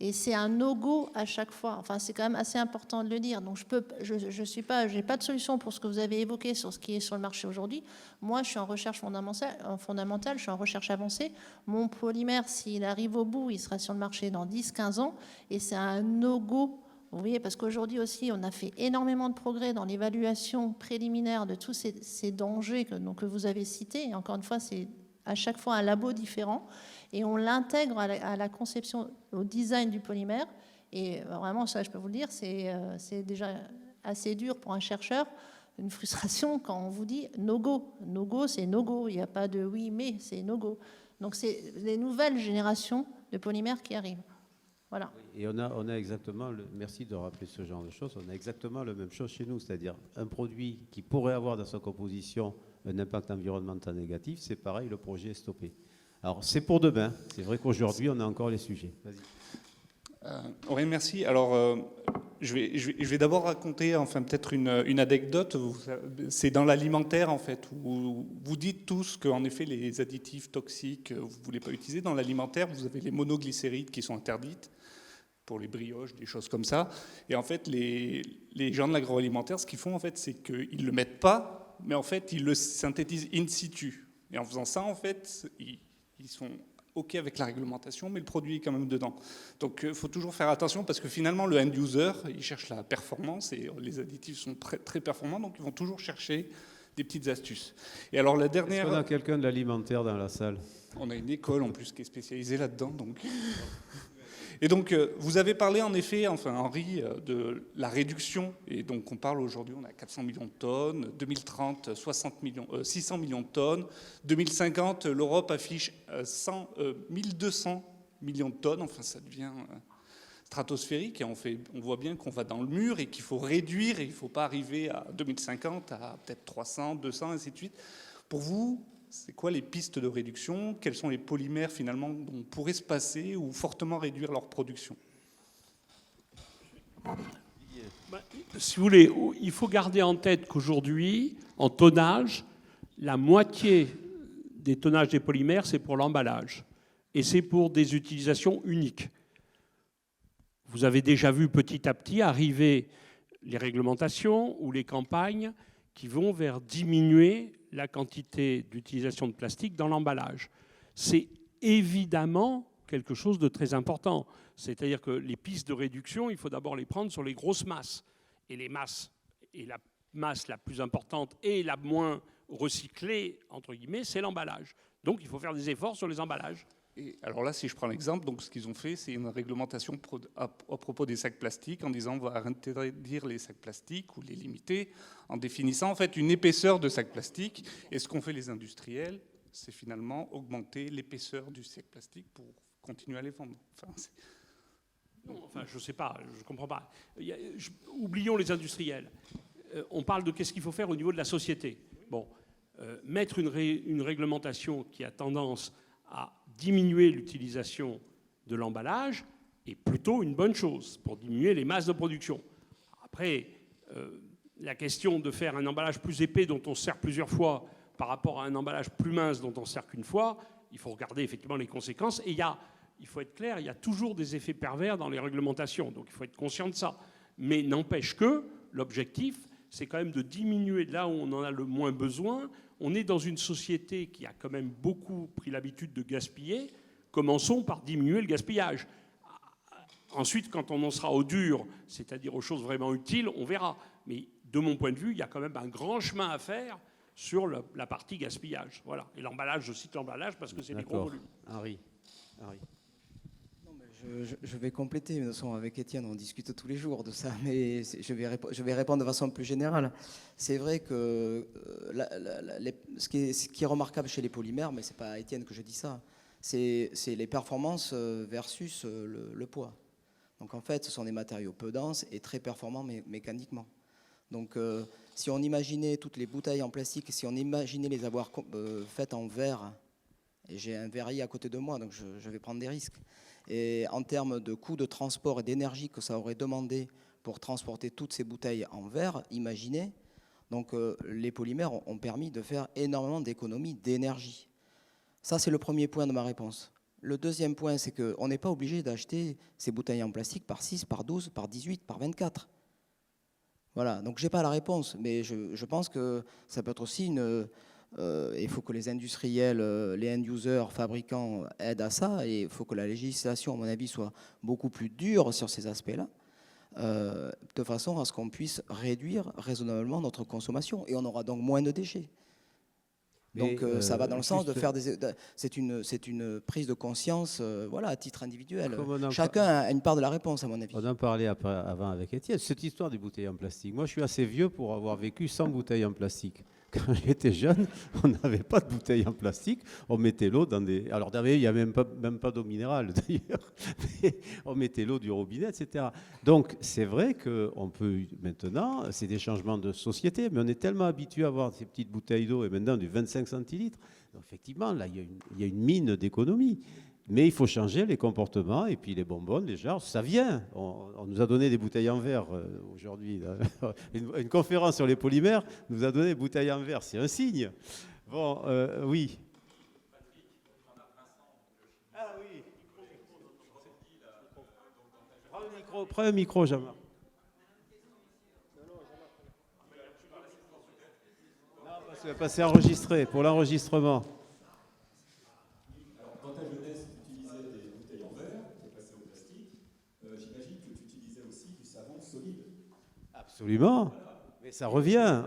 Et c'est un no-go à chaque fois. Enfin, c'est quand même assez important de le dire. Donc, j'ai pas de solution pour ce que vous avez évoqué sur ce qui est sur le marché aujourd'hui. Moi, je suis en recherche fondamentale, je suis en recherche avancée. Mon polymère, s'il arrive au bout, il sera sur le marché dans 10-15 ans. Et c'est un no-go. Vous voyez, parce qu'aujourd'hui aussi, on a fait énormément de progrès dans l'évaluation préliminaire de tous ces dangers que vous avez cités. Et encore une fois, c'est à chaque fois un labo différent. Et on l'intègre à la conception, au design du polymère. Et vraiment, ça, je peux vous le dire, c'est déjà assez dur pour un chercheur, une frustration quand on vous dit no go. No go, c'est no go. Il n'y a pas de oui, mais c'est no go. Donc, c'est les nouvelles générations de polymères qui arrivent. Voilà. Et on a exactement, merci de rappeler ce genre de choses, on a exactement la même chose chez nous, c'est-à-dire un produit qui pourrait avoir dans sa composition un impact environnemental négatif, c'est pareil, le projet est stoppé. Alors, c'est pour demain. C'est vrai qu'aujourd'hui, on a encore les sujets. Vas-y. Oui, merci. Alors, je vais d'abord raconter, enfin, peut-être une anecdote. C'est dans l'alimentaire, en fait, où vous dites tous qu'en effet, les additifs toxiques, vous ne voulez pas utiliser. Dans l'alimentaire, vous avez les monoglycérides qui sont interdites pour les brioches, des choses comme ça. Et en fait, les gens de l'agroalimentaire, ce qu'ils font, en fait, c'est qu'ils ne le mettent pas, mais en fait, ils le synthétisent in situ. Et en faisant ça, en fait, ils sont OK avec la réglementation, mais le produit est quand même dedans. Donc il faut toujours faire attention parce que finalement, le end-user, il cherche la performance et les additifs sont très, très performants, donc ils vont toujours chercher des petites astuces. Et alors la dernière... Est-ce qu'on a quelqu'un de l'alimentaire dans la salle ? On a une école en plus qui est spécialisée là-dedans. Donc... Et donc, vous avez parlé en effet, enfin Henri, de la réduction. Et donc, on parle aujourd'hui, on a 400 millions de tonnes. 2030, 600 millions de tonnes. 2050, l'Europe affiche 1200 millions de tonnes. Enfin, ça devient stratosphérique. Et on voit bien qu'on va dans le mur et qu'il faut réduire. Et il ne faut pas arriver à 2050 à peut-être 300, 200, ainsi de suite. Pour vous, c'est quoi les pistes de réduction ? Quels sont les polymères finalement dont on pourrait se passer ou fortement réduire leur production ? Si vous voulez, il faut garder en tête qu'aujourd'hui, en tonnage, la moitié des tonnages des polymères, c'est pour l'emballage. Et c'est pour des utilisations uniques. Vous avez déjà vu petit à petit arriver les réglementations ou les campagnes qui vont vers diminuer la quantité d'utilisation de plastique dans l'emballage. C'est évidemment quelque chose de très important. C'est-à-dire que les pistes de réduction, il faut d'abord les prendre sur les grosses masses. Et les masses, et la masse la plus importante et la moins recyclée, entre guillemets, c'est l'emballage. Donc il faut faire des efforts sur les emballages. Et alors là, si je prends l'exemple, donc ce qu'ils ont fait, c'est une réglementation à propos des sacs plastiques en disant on va interdire les sacs plastiques ou les limiter en définissant en fait une épaisseur de sac plastique. Et ce qu'ont fait les industriels, c'est finalement augmenter l'épaisseur du sac plastique pour continuer à les vendre. Je ne sais pas, je ne comprends pas. Oublions les industriels. On parle de qu'est-ce qu'il faut faire au niveau de la société. Bon, mettre une réglementation qui a tendance à diminuer l'utilisation de l'emballage est plutôt une bonne chose pour diminuer les masses de production. Après, la question de faire un emballage plus épais dont on sert plusieurs fois par rapport à un emballage plus mince dont on sert qu'une fois, il faut regarder effectivement les conséquences. Et il faut être clair, il y a toujours des effets pervers dans les réglementations, donc il faut être conscient de ça. Mais n'empêche que l'objectif, c'est quand même de diminuer de là où on en a le moins besoin. On est dans une société qui a quand même beaucoup pris l'habitude de gaspiller. Commençons par diminuer le gaspillage. Ensuite, quand on en sera au dur, c'est-à-dire aux choses vraiment utiles, on verra. Mais de mon point de vue, il y a quand même un grand chemin à faire sur la partie gaspillage. Voilà. Et l'emballage, je cite l'emballage parce que c'est des gros volumes. Henri. Je vais compléter, de toute façon, avec Étienne, on discute tous les jours de ça, mais je vais répondre de façon plus générale. C'est vrai que ce qui est remarquable chez les polymères, mais ce n'est pas à Étienne que je dis ça, c'est les performances versus le poids. Donc en fait, ce sont des matériaux peu denses et très performants mécaniquement. Donc si on imaginait toutes les bouteilles en plastique, si on imaginait les avoir faites en verre, et j'ai un verrier à côté de moi, donc je vais prendre des risques. Et en termes de coût de transport et d'énergie que ça aurait demandé pour transporter toutes ces bouteilles en verre, imaginez. Donc les polymères ont permis de faire énormément d'économies d'énergie. Ça, c'est le premier point de ma réponse. Le deuxième point, c'est qu'on n'est pas obligé d'acheter ces bouteilles en plastique par 6, par 12, par 18, par 24. Voilà, donc je n'ai pas la réponse, mais je pense que ça peut être aussi il faut que les industriels, les end-users, fabricants aident à ça, et il faut que la législation, à mon avis, soit beaucoup plus dure sur ces aspects-là, de façon à ce qu'on puisse réduire raisonnablement notre consommation, et on aura donc moins de déchets. Donc ça va dans le sens de faire c'est une prise de conscience, voilà, à titre individuel. Chacun a une part de la réponse, à mon avis. On en parlait avant avec Étienne, cette histoire des bouteilles en plastique. Moi, je suis assez vieux pour avoir vécu sans bouteilles en plastique. Quand j'étais jeune, on n'avait pas de bouteilles en plastique. On mettait l'eau dans des... Alors, il n'y a même pas d'eau minérale, d'ailleurs. Mais on mettait l'eau du robinet, etc. Donc, c'est vrai qu'on peut... Maintenant, c'est des changements de société, mais on est tellement habitué à avoir ces petites bouteilles d'eau, et maintenant du 25 centilitres. Donc, effectivement, là, il y a une mine d'économie. Mais il faut changer les comportements, et puis les bonbonnes, les jarres, ça vient. On nous a donné des bouteilles en verre aujourd'hui. Une conférence sur les polymères nous a donné des bouteilles en verre, c'est un signe. Bon, oui. Ah oui. Prends un micro, Jean-Marc. Non, parce que c'est enregistré, pour l'enregistrement. Absolument, mais ça revient.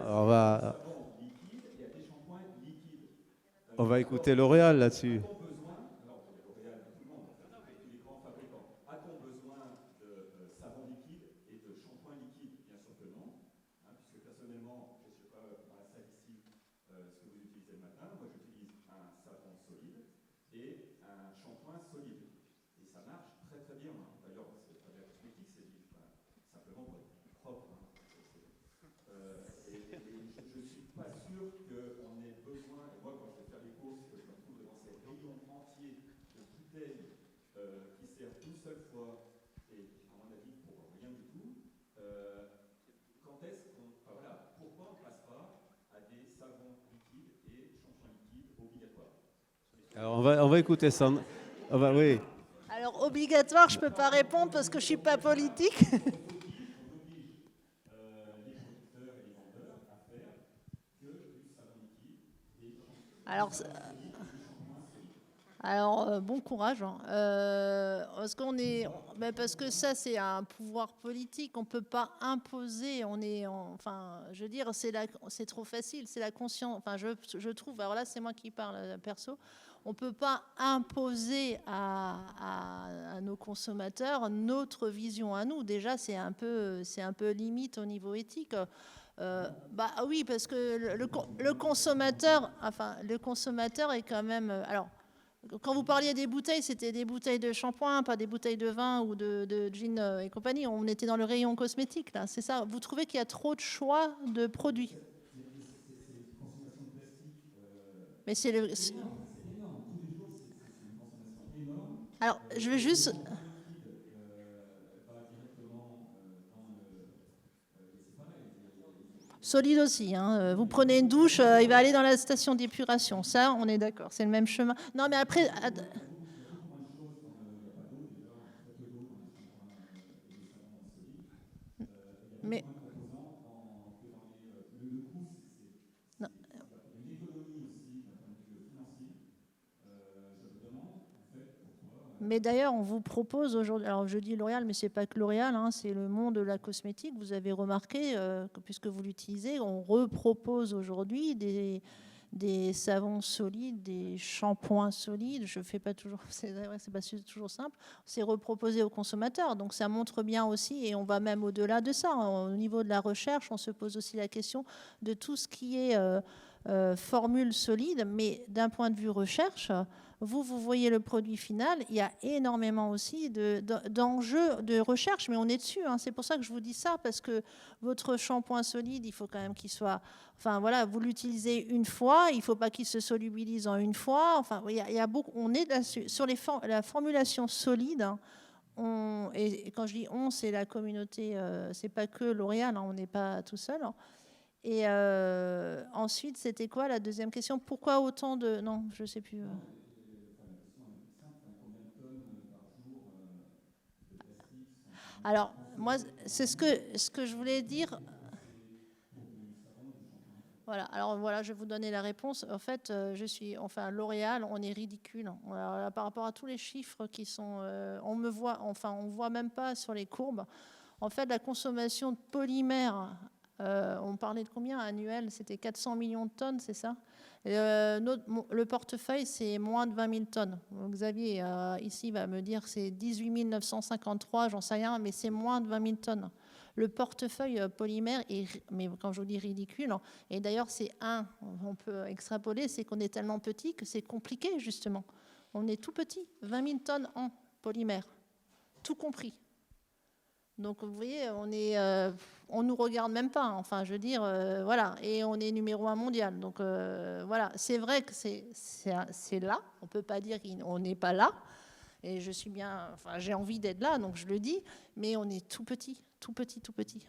On va écouter L'Oréal là-dessus. Alors on va écouter ça. Oui. Alors obligatoire, je ne peux pas répondre parce que je ne suis pas politique. Alors, bon courage. Hein. Parce que ça, c'est un pouvoir politique. On ne peut pas imposer. Enfin, je veux dire, c'est trop facile. C'est la conscience. Enfin, je trouve. Alors là, c'est moi qui parle perso. On ne peut pas imposer à nos consommateurs notre vision à nous. Déjà, c'est un peu limite au niveau éthique. Oui, parce que le consommateur est quand même. Alors, quand vous parliez des bouteilles, c'était des bouteilles de shampoing, pas des bouteilles de vin ou de gin et compagnie. On était dans le rayon cosmétique, là, c'est ça. Vous trouvez qu'il y a trop de choix de produits? Mais c'est le. Alors, je vais juste. Solide aussi. Hein. Vous prenez une douche, il va aller dans la station d'épuration. Ça, on est d'accord. C'est le même chemin. Non, mais après. Mais. Non. Mais d'ailleurs, on vous propose aujourd'hui, alors je dis L'Oréal, mais c'est pas que L'Oréal, hein, c'est le monde de la cosmétique. Vous avez remarqué, puisque vous l'utilisez, on repropose aujourd'hui des savons solides, des shampoings solides. Je fais pas toujours, c'est pas toujours simple. C'est reproposé aux consommateurs, donc ça montre bien aussi, et on va même au-delà de ça. Au niveau de la recherche, on se pose aussi la question de tout ce qui est formule solide, mais d'un point de vue recherche. Vous voyez le produit final, il y a énormément aussi d'enjeux de recherche, mais on est dessus. Hein. C'est pour ça que je vous dis ça, parce que votre shampoing solide, il faut quand même qu'il soit... Enfin, voilà, vous l'utilisez une fois, il ne faut pas qu'il se solubilise en une fois. Enfin, il y a beaucoup... On est là-dessus. Sur la formulation solide, hein, et quand je dis on, c'est la communauté, c'est pas que L'Oréal, hein, on n'est pas tout seul. Hein. Et ensuite, c'était quoi la deuxième question? Pourquoi autant de... Non, je ne sais plus... Alors, moi, c'est ce que je voulais dire. Voilà, alors voilà, je vais vous donner la réponse. En fait, L'Oréal, on est ridicule. Alors, par rapport à tous les chiffres qui sont... on voit même pas sur les courbes. En fait, la consommation de polymères, on parlait de combien annuel? C'était 400 millions de tonnes, c'est ça? Le portefeuille, c'est moins de 20 000 tonnes. Donc, Xavier, ici, va me dire que c'est 18 953, j'en sais rien, mais c'est moins de 20 000 tonnes. Le portefeuille polymère mais quand je vous dis ridicule, et d'ailleurs, on peut extrapoler, c'est qu'on est tellement petit que c'est compliqué, justement. On est tout petit, 20 000 tonnes en polymère, tout compris. Donc, vous voyez, on nous regarde même pas. Enfin, je veux dire, voilà. Et on est numéro 1 mondial. Donc, voilà. C'est vrai que c'est là. On peut pas dire qu'on n'est pas là. Et je suis bien... Enfin, j'ai envie d'être là, donc je le dis. Mais on est tout petit, tout petit, tout petit.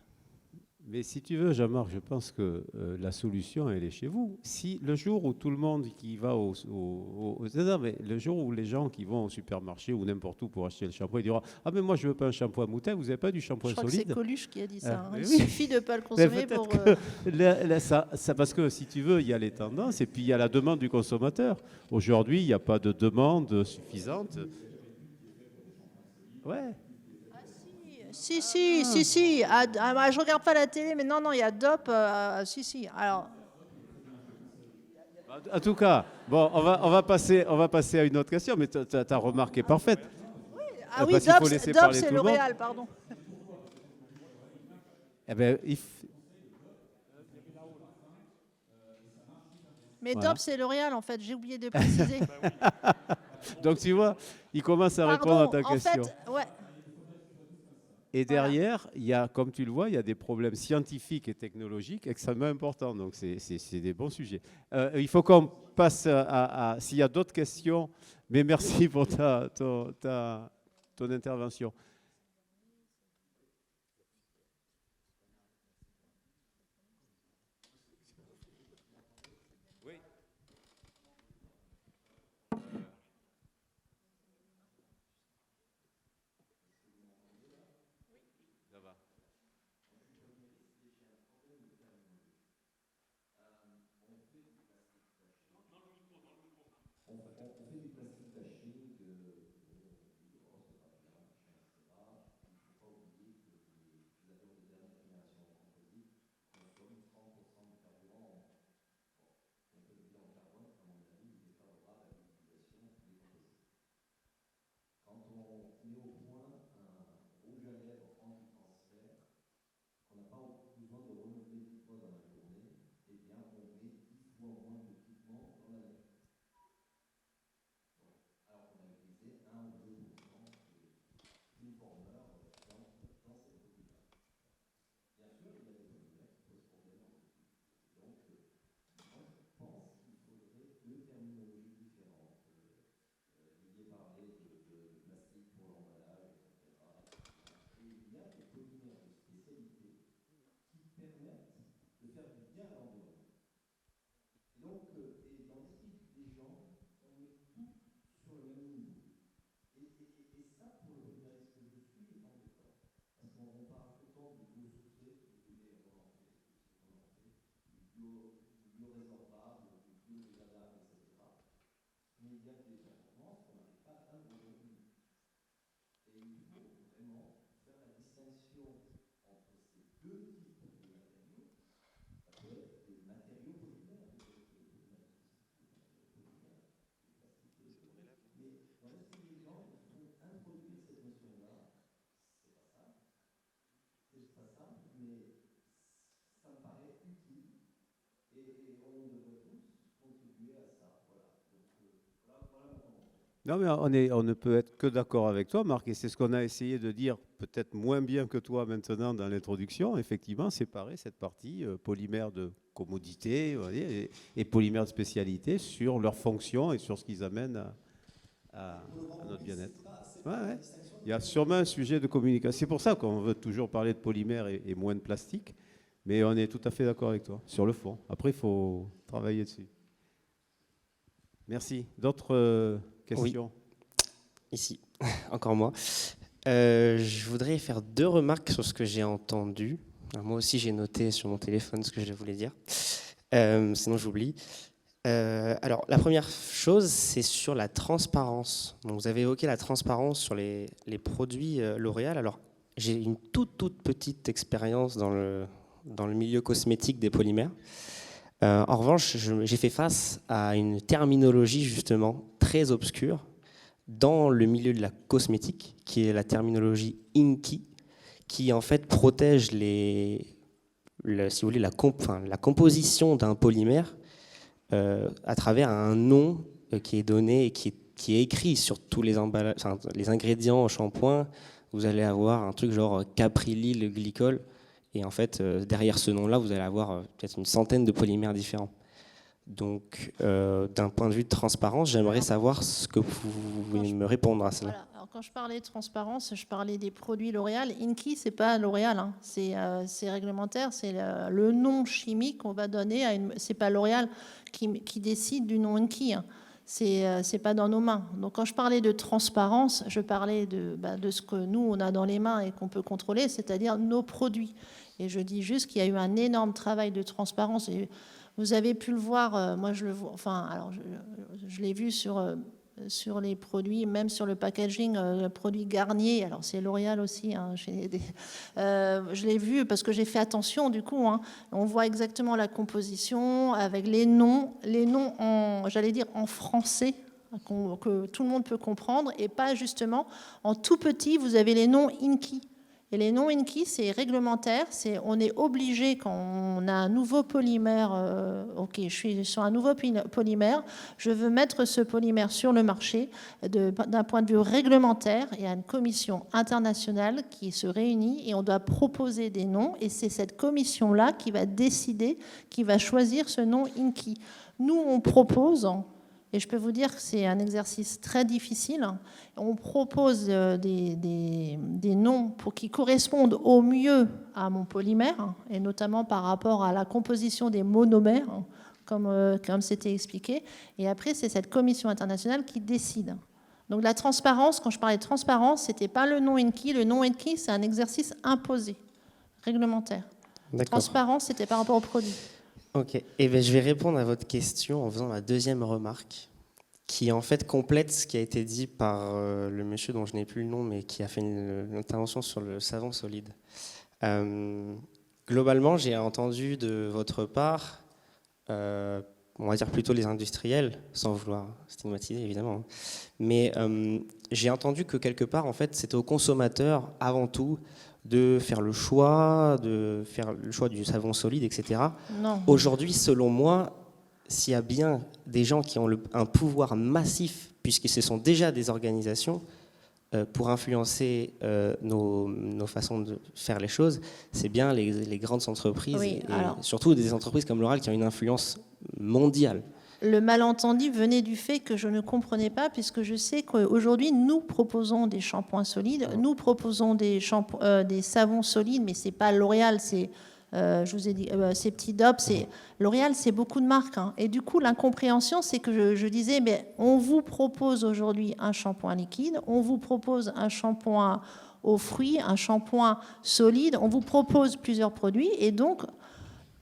Mais si tu veux, Jean-Marc, je pense que la solution, elle est chez vous. Si le jour où tout le monde qui va le jour où les gens qui vont au supermarché ou n'importe où pour acheter le shampoing, ils diront « Ah, mais moi, je veux pas un shampoing moutarde, vous n'avez pas du shampoing solide ?» Je crois que c'est Coluche qui a dit ça. Il oui. suffit de ne pas le consommer pour... Ça, parce que, si tu veux, il y a les tendances et puis il y a la demande du consommateur. Aujourd'hui, il n'y a pas de demande suffisante. Ouais. Si. Je regarde pas la télé, mais non, il y a DOP. Si. Alors. En tout cas, bon, on va passer à une autre question, mais ta remarque est parfaite. Oui, DOP, c'est L'Oréal, pardon. Eh ben, Mais voilà. DOP, c'est L'Oréal, en fait. J'ai oublié de préciser. Donc, tu vois, il commence à répondre à ta question. En fait, ouais. Et derrière, il y a, comme tu le vois, il y a des problèmes scientifiques et technologiques extrêmement importants. Donc, c'est des bons sujets. Il faut qu'on passe à s'il y a d'autres questions. Mais merci pour ton intervention. permettre de faire du bien à l'environnement. Et donc, et dans l'esprit des gens, on met tout sur le même niveau. Et ça, pour le ruminaliste que je suis, est embêtant. Parce qu'on parle autant de biosourcés, que vous voulez relancer, du biorésorbable, du biodégradable, etc. Mais il y a des performances qu'on n'arrive pas à atteindre aujourd'hui. Et il faut vraiment faire la distinction entre ces deux types de matériaux. Ça peut être des matériaux polymères, peut-être des polymères, mais dans l'esprit des gens, il faut introduire cette notion-là. C'est pas simple, mais ça me paraît utile et on devrait tous contribuer à ça. Voilà. Donc, voilà ma convention. Non, mais on ne peut être que d'accord avec toi, Marc, et c'est ce qu'on a essayé de dire, peut-être moins bien que toi maintenant dans l'introduction, effectivement, séparer cette partie polymère de commodité, vous voyez, et polymère de spécialité sur leur fonction et sur ce qu'ils amènent à notre bien-être. Ouais. Il y a sûrement un sujet de communication. C'est pour ça qu'on veut toujours parler de polymère et moins de plastique, mais on est tout à fait d'accord avec toi sur le fond. Après, il faut travailler dessus. Merci. D'autres questions? Oui. Ici, encore moi. Je voudrais faire 2 remarques sur ce que j'ai entendu. Alors, moi aussi, j'ai noté sur mon téléphone ce que je voulais dire. Sinon, j'oublie. Alors, la première chose, c'est sur la transparence. Donc, vous avez évoqué la transparence sur les produits L'Oréal. Alors, j'ai une toute petite expérience dans le milieu cosmétique des polymères. En revanche, j'ai fait face à une terminologie justement très obscure dans le milieu de la cosmétique, qui est la terminologie INCI, qui en fait protège si vous voulez, la composition d'un polymère à travers un nom qui est donné et qui est écrit sur tous les emballages, enfin, les ingrédients en shampoing. Vous allez avoir un truc genre caprylyl glycol. Et en fait, derrière ce nom-là, vous allez avoir peut-être une centaine de polymères différents. Donc, d'un point de vue de transparence, j'aimerais savoir ce que vous voulez me répondre à cela. Voilà. Alors, quand je parlais de transparence, je parlais des produits L'Oréal. INCI, c'est pas L'Oréal, hein. C'est réglementaire, c'est le nom chimique qu'on va donner à une. C'est pas L'Oréal qui décide du nom INCI. Hein. C'est pas dans nos mains. Donc quand je parlais de transparence, je parlais de ce que nous on a dans les mains et qu'on peut contrôler, c'est-à-dire nos produits. Et je dis juste qu'il y a eu un énorme travail de transparence. Et vous avez pu le voir. Moi je le vois. Enfin, alors je l'ai vu sur les produits, même sur le packaging, le produit Garnier. Alors c'est L'Oréal aussi. Hein, je l'ai vu parce que j'ai fait attention du coup. Hein. On voit exactement la composition avec les noms j'allais dire en français, que tout le monde peut comprendre, et pas justement en tout petit. Vous avez les noms INCI. Et les noms INCI, c'est réglementaire. On est obligé, quand on a un nouveau polymère, ok, je suis sur un nouveau polymère, je veux mettre ce polymère sur le marché. D'un point de vue réglementaire, il y a une commission internationale qui se réunit et on doit proposer des noms. Et c'est cette commission-là qui va décider, qui va choisir ce nom INCI. Nous, on propose... Et je peux vous dire que c'est un exercice très difficile. On propose des noms qui correspondent au mieux à mon polymère, et notamment par rapport à la composition des monomères, comme c'était expliqué. Et après, c'est cette commission internationale qui décide. Donc la transparence, quand je parlais de transparence, ce n'était pas le nom INCI. Le nom INCI, c'est un exercice imposé, réglementaire. Transparence, c'était par rapport au produit. Ok, et bien, je vais répondre à votre question en faisant ma deuxième remarque, qui en fait complète ce qui a été dit par le monsieur dont je n'ai plus le nom, mais qui a fait une intervention sur le savon solide. Globalement, j'ai entendu de votre part, on va dire plutôt les industriels, sans vouloir stigmatiser évidemment, mais j'ai entendu que quelque part, en fait, c'était aux consommateurs avant tout de faire le choix du savon solide, etc. Non. Aujourd'hui, selon moi, s'il y a bien des gens qui ont un pouvoir massif, puisque ce sont déjà des organisations, pour influencer nos façons de faire les choses, c'est bien les grandes entreprises, oui, et surtout des entreprises comme L'Oréal qui ont une influence mondiale. Le malentendu venait du fait que je ne comprenais pas, puisque je sais qu'aujourd'hui, nous proposons des shampoings solides, nous proposons des savons solides, mais ce n'est pas L'Oréal, c'est je vous ai dit, ces petits DOP, L'Oréal, c'est beaucoup de marques. Hein. Et du coup, l'incompréhension, c'est que je disais, mais on vous propose aujourd'hui un shampoing liquide, on vous propose un shampoing aux fruits, un shampoing solide, on vous propose plusieurs produits, et donc,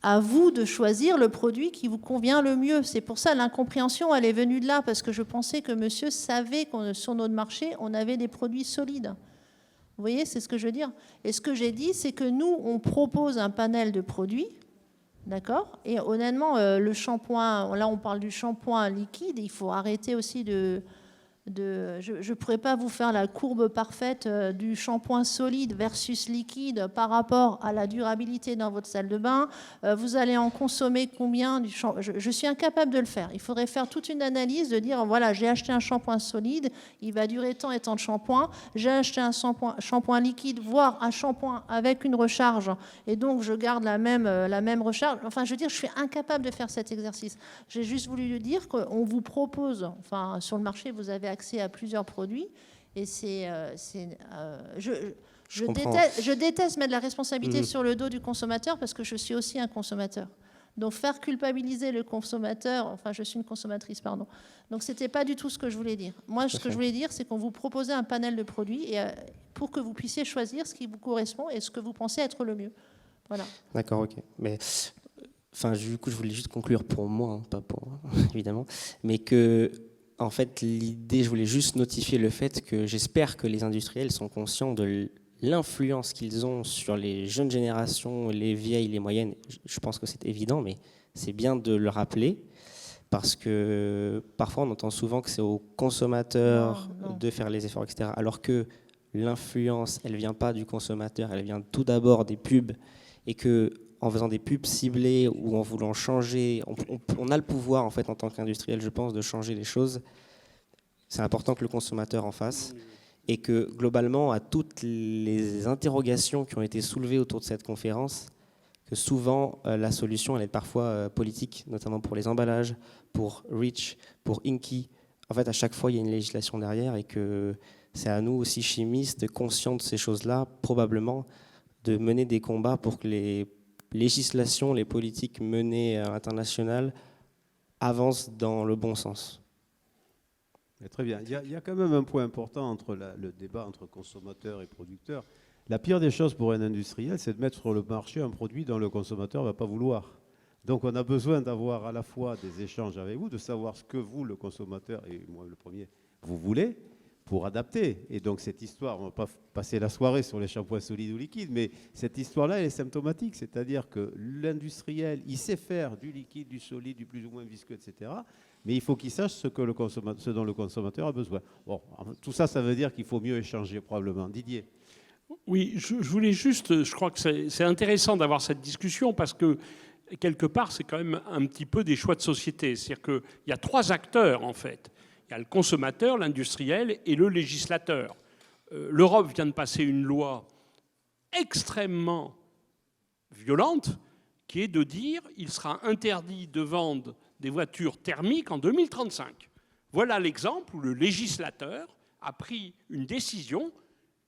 à vous de choisir le produit qui vous convient le mieux. C'est pour ça l'incompréhension, elle est venue de là, parce que je pensais que monsieur savait que sur notre marché, on avait des produits solides. Vous voyez, c'est ce que je veux dire. Et ce que j'ai dit, c'est que nous, on propose un panel de produits, d'accord ? Et honnêtement, le shampoing, là on parle du shampoing liquide, il faut arrêter aussi je ne pourrais pas vous faire la courbe parfaite du shampoing solide versus liquide par rapport à la durabilité dans votre salle de bain. Vous allez en consommer combien du shampoing ? Je suis incapable de le faire. Il faudrait faire toute une analyse de dire, voilà, j'ai acheté un shampoing solide, il va durer tant et tant de shampoing. J'ai acheté un shampoing liquide, voire un shampoing avec une recharge, et donc je garde la même recharge. Enfin, je veux dire, je suis incapable de faire cet exercice. J'ai juste voulu lui dire qu'on vous propose, enfin, sur le marché, vous avez accès à plusieurs produits, et je déteste mettre la responsabilité sur le dos du consommateur, parce que je suis aussi un consommateur. Donc faire culpabiliser le consommateur, enfin je suis une consommatrice, pardon. Donc c'était pas du tout ce que je voulais dire. Moi, ce que je voulais dire, c'est qu'on vous proposait un panel de produits et, pour que vous puissiez choisir ce qui vous correspond et ce que vous pensez être le mieux. Voilà. D'accord, ok. Mais enfin, du coup, je voulais juste conclure pour moi, hein, pas pour évidemment, mais que en fait, l'idée, je voulais juste notifier le fait que j'espère que les industriels sont conscients de l'influence qu'ils ont sur les jeunes générations, les vieilles, les moyennes. Je pense que c'est évident, mais c'est bien de le rappeler, parce que parfois on entend souvent que c'est aux consommateurs de faire les efforts, etc. Alors que l'influence, elle ne vient pas du consommateur, elle vient tout d'abord des pubs, et que en faisant des pubs ciblées ou en voulant changer, on a le pouvoir en fait en tant qu'industriel, je pense, de changer les choses. C'est important que le consommateur en fasse, et que globalement, à toutes les interrogations qui ont été soulevées autour de cette conférence, que souvent la solution elle est parfois politique, notamment pour les emballages, pour REACH, pour INCI. En fait, à chaque fois, il y a une législation derrière, et que c'est à nous aussi, chimistes, conscients de ces choses-là, probablement, de mener des combats pour que les législations, les politiques menées à l'international avancent dans le bon sens. Très bien. Il y a quand même un point important entre le débat entre consommateurs et producteurs. La pire des choses pour un industriel, c'est de mettre sur le marché un produit dont le consommateur ne va pas vouloir. Donc on a besoin d'avoir à la fois des échanges avec vous, de savoir ce que vous, le consommateur, et moi le premier, vous voulez, pour adapter. Et donc cette histoire, on ne va pas passer la soirée sur les shampoings solides ou liquides, mais cette histoire-là, elle est symptomatique. C'est-à-dire que l'industriel, il sait faire du liquide, du solide, du plus ou moins visqueux, etc. Mais il faut qu'il sache ce dont le consommateur a besoin. Bon, tout ça, ça veut dire qu'il faut mieux échanger probablement. Didier. Oui, je voulais juste, je crois que c'est intéressant d'avoir cette discussion, parce que quelque part, c'est quand même un petit peu des choix de société. C'est-à-dire qu'il y a trois acteurs, en fait. Il y a le consommateur, l'industriel et le législateur. L'Europe vient de passer une loi extrêmement violente, qui est de dire qu'il sera interdit de vendre des voitures thermiques en 2035. Voilà l'exemple où le législateur a pris une décision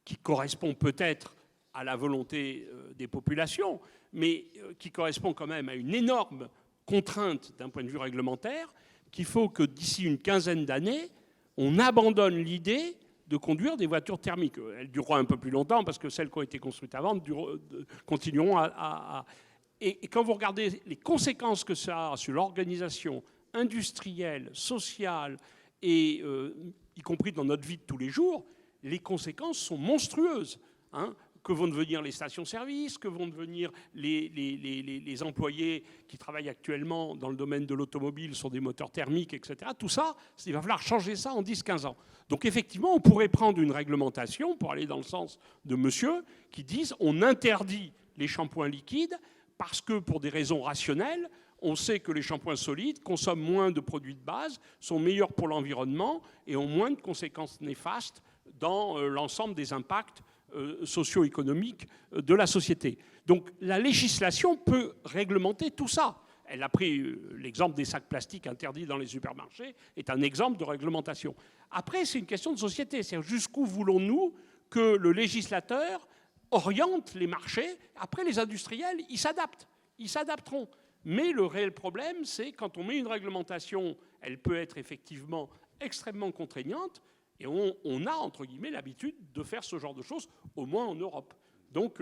qui correspond peut-être à la volonté des populations, mais qui correspond quand même à une énorme contrainte d'un point de vue réglementaire, qu'il faut que d'ici une quinzaine d'années, on abandonne l'idée de conduire des voitures thermiques. Elles dureront un peu plus longtemps, parce que celles qui ont été construites avant continueront à... Et quand vous regardez les conséquences que ça a sur l'organisation industrielle, sociale, et y compris dans notre vie de tous les jours, les conséquences sont monstrueuses. Hein. Que vont devenir les stations-service, que vont devenir les employés qui travaillent actuellement dans le domaine de l'automobile sur des moteurs thermiques, etc. Tout ça, il va falloir changer ça en 10-15 ans. Donc effectivement, on pourrait prendre une réglementation, pour aller dans le sens de monsieur, qui disent on interdit les shampoings liquides, parce que pour des raisons rationnelles, on sait que les shampoings solides consomment moins de produits de base, sont meilleurs pour l'environnement et ont moins de conséquences néfastes dans l'ensemble des impacts socio-économiques de la société. Donc la législation peut réglementer tout ça. Elle a pris l'exemple des sacs plastiques interdits dans les supermarchés, est un exemple de réglementation. Après, c'est une question de société. C'est jusqu'où voulons-nous que le législateur oriente les marchés. Après, les industriels, ils s'adaptent. Ils s'adapteront. Mais le réel problème, c'est quand on met une réglementation, elle peut être effectivement extrêmement contraignante, et on a, entre guillemets, l'habitude de faire ce genre de choses, au moins en Europe. Donc,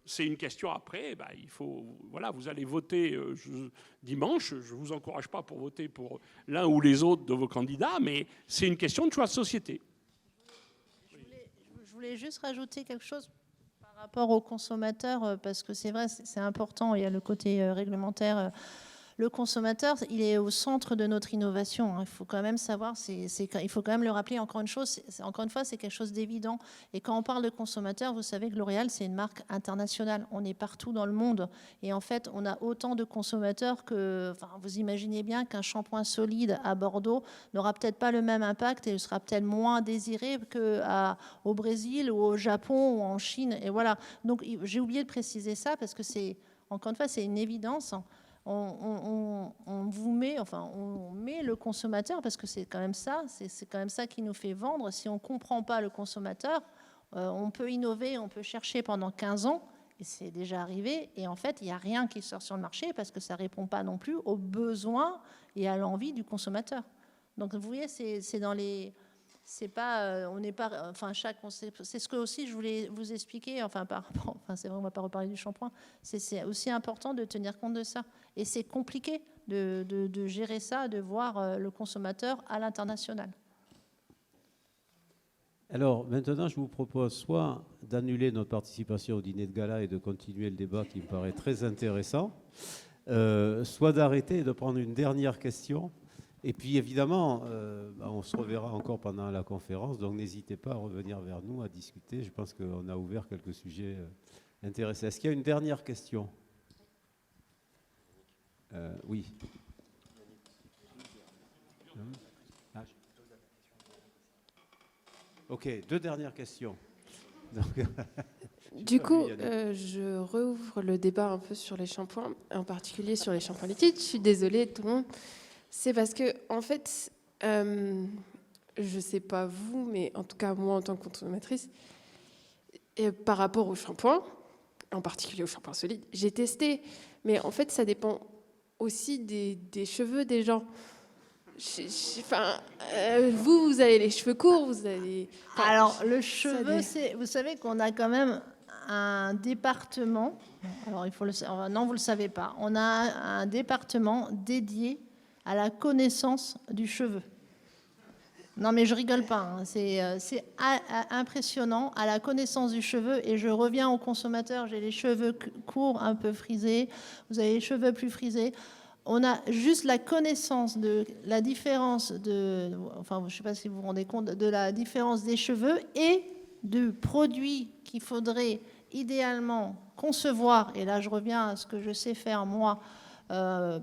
c'est une question après. Il faut, voilà, vous allez voter dimanche. Je ne vous encourage pas pour voter pour l'un ou les autres de vos candidats, mais c'est une question de choix de société. Je voulais juste rajouter quelque chose par rapport aux consommateurs, parce que c'est vrai, c'est important. Il y a le côté réglementaire. Le consommateur, il est au centre de notre innovation. Il faut quand même savoir, il faut quand même le rappeler encore une fois, c'est quelque chose d'évident. Et quand on parle de consommateur, vous savez que L'Oréal, c'est une marque internationale. On est partout dans le monde. Et en fait, on a autant de consommateurs que... Enfin, vous imaginez bien qu'un shampoing solide à Bordeaux n'aura peut-être pas le même impact et sera peut-être moins désiré qu'au Brésil ou au Japon ou en Chine. Et voilà. Donc, j'ai oublié de préciser ça parce que encore une fois, c'est une évidence. On met le consommateur, parce que c'est quand même ça, c'est quand même ça qui nous fait vendre. Si on ne comprend pas le consommateur, on peut innover, on peut chercher pendant 15 ans, et c'est déjà arrivé, et en fait, il n'y a rien qui sort sur le marché parce que ça ne répond pas non plus aux besoins et à l'envie du consommateur. Donc, vous voyez, c'est dans les... C'est pas, on n'est pas, enfin c'est ce que aussi je voulais vous expliquer, c'est vrai, on va pas reparler du shampoing. C'est aussi important de tenir compte de ça, et c'est compliqué de gérer ça, de voir le consommateur à l'international. Alors maintenant, je vous propose soit d'annuler notre participation au dîner de gala et de continuer le débat qui me paraît très intéressant, soit d'arrêter et de prendre une dernière question. Et puis évidemment, on se reverra encore pendant la conférence, donc n'hésitez pas à revenir vers nous, à discuter. Je pense qu'on a ouvert quelques sujets intéressants. Est-ce qu'il y a une dernière question ? Oui. Ok, 2 dernières questions. Donc, du coup, je rouvre le débat un peu sur les shampoings, en particulier sur les shampoings liquides. Je suis désolée, tout le monde. C'est parce que, en fait, je ne sais pas vous, mais en tout cas, moi, en tant que consommatrice, par rapport au shampoing, en particulier au shampoing solide, j'ai testé. Mais en fait, ça dépend aussi des cheveux des gens. Vous avez les cheveux courts, vous avez... Alors, le cheveu, vous savez qu'on a quand même un département. Alors, il faut non, vous ne le savez pas. On a un département dédié à la connaissance du cheveu. Non, mais je rigole pas. Hein. C'est impressionnant, à la connaissance du cheveu. Et je reviens au consommateur. J'ai les cheveux courts, un peu frisés. Vous avez les cheveux plus frisés. On a juste la connaissance de la différence enfin, je ne sais pas si vous vous rendez compte de la différence des cheveux et du produit qu'il faudrait idéalement concevoir. Et là, je reviens à ce que je sais faire moi.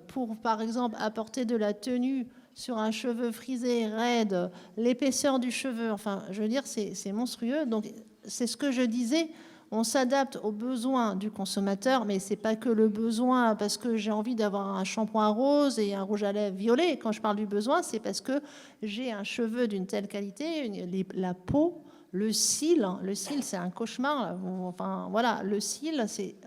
Pour, par exemple, apporter de la tenue sur un cheveu frisé, raide, l'épaisseur du cheveu, enfin, je veux dire, c'est monstrueux. Donc, c'est ce que je disais, on s'adapte aux besoins du consommateur, mais ce n'est pas que le besoin parce que j'ai envie d'avoir un shampoing rose et un rouge à lèvres violet. Quand je parle du besoin, c'est parce que j'ai un cheveu d'une telle qualité, la peau, le cil, c'est un cauchemar. Enfin, voilà, le cil,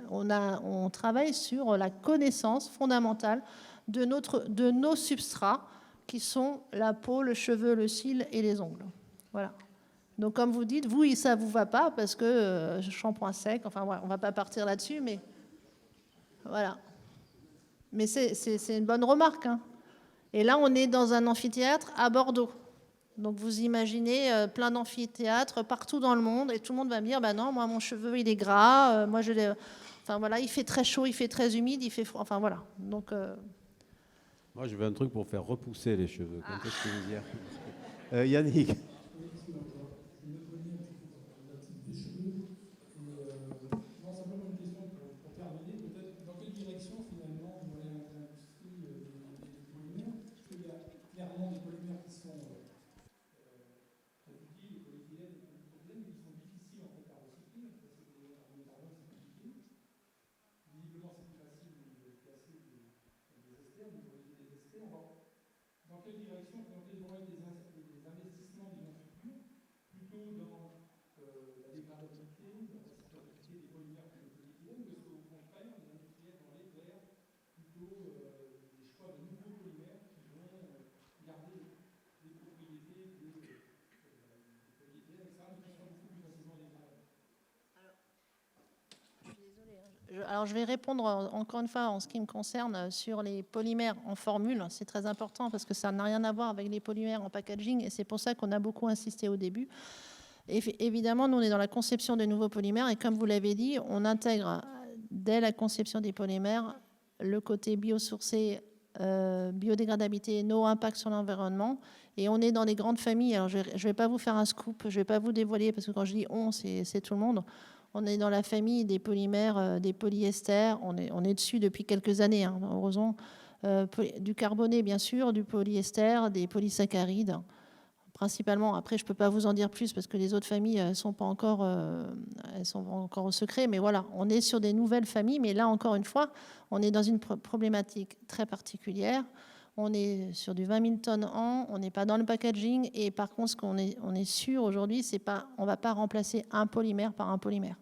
on travaille sur la connaissance fondamentale de nos substrats qui sont la peau, le cheveu, le cil et les ongles. Voilà. Donc, comme vous dites, vous, ça ne vous va pas parce que shampoing sec, enfin, voilà, on ne va pas partir là-dessus, mais voilà. Mais c'est une bonne remarque. Hein. Et là, on est dans un amphithéâtre à Bordeaux. Donc vous imaginez plein d'amphithéâtres partout dans le monde et tout le monde va me dire bah non, moi mon cheveu il est gras, moi enfin voilà, il fait très chaud, il fait très humide, il fait froid, enfin voilà. Donc moi je veux un truc pour faire repousser les cheveux. Quand est-ce que vous dire Yannick. Dans quelle direction, dans quels vont être les investissements d'une Alors je vais répondre encore une fois en ce qui me concerne sur les polymères en formule. C'est très important parce que ça n'a rien à voir avec les polymères en packaging et c'est pour ça qu'on a beaucoup insisté au début. Évidemment, nous on est dans la conception de nouveaux polymères et comme vous l'avez dit, on intègre dès la conception des polymères le côté biosourcé, biodégradabilité, no impact sur l'environnement. Et on est dans les grandes familles. Alors je ne vais pas vous faire un scoop, je ne vais pas vous dévoiler parce que quand je dis on, c'est tout le monde. On est dans la famille des polymères, des polyesters. On est dessus depuis quelques années, hein, heureusement. Du carboné, bien sûr, du polyester, des polysaccharides. Principalement, après, je ne peux pas vous en dire plus parce que les autres familles, elles sont encore au secret. Mais voilà, on est sur des nouvelles familles. Mais là, encore une fois, on est dans une problématique très particulière. On est sur du 20 000 tonnes an, on n'est pas dans le packaging. Et par contre, ce qu'on est sûr aujourd'hui, c'est pas, on ne va pas remplacer un polymère par un polymère.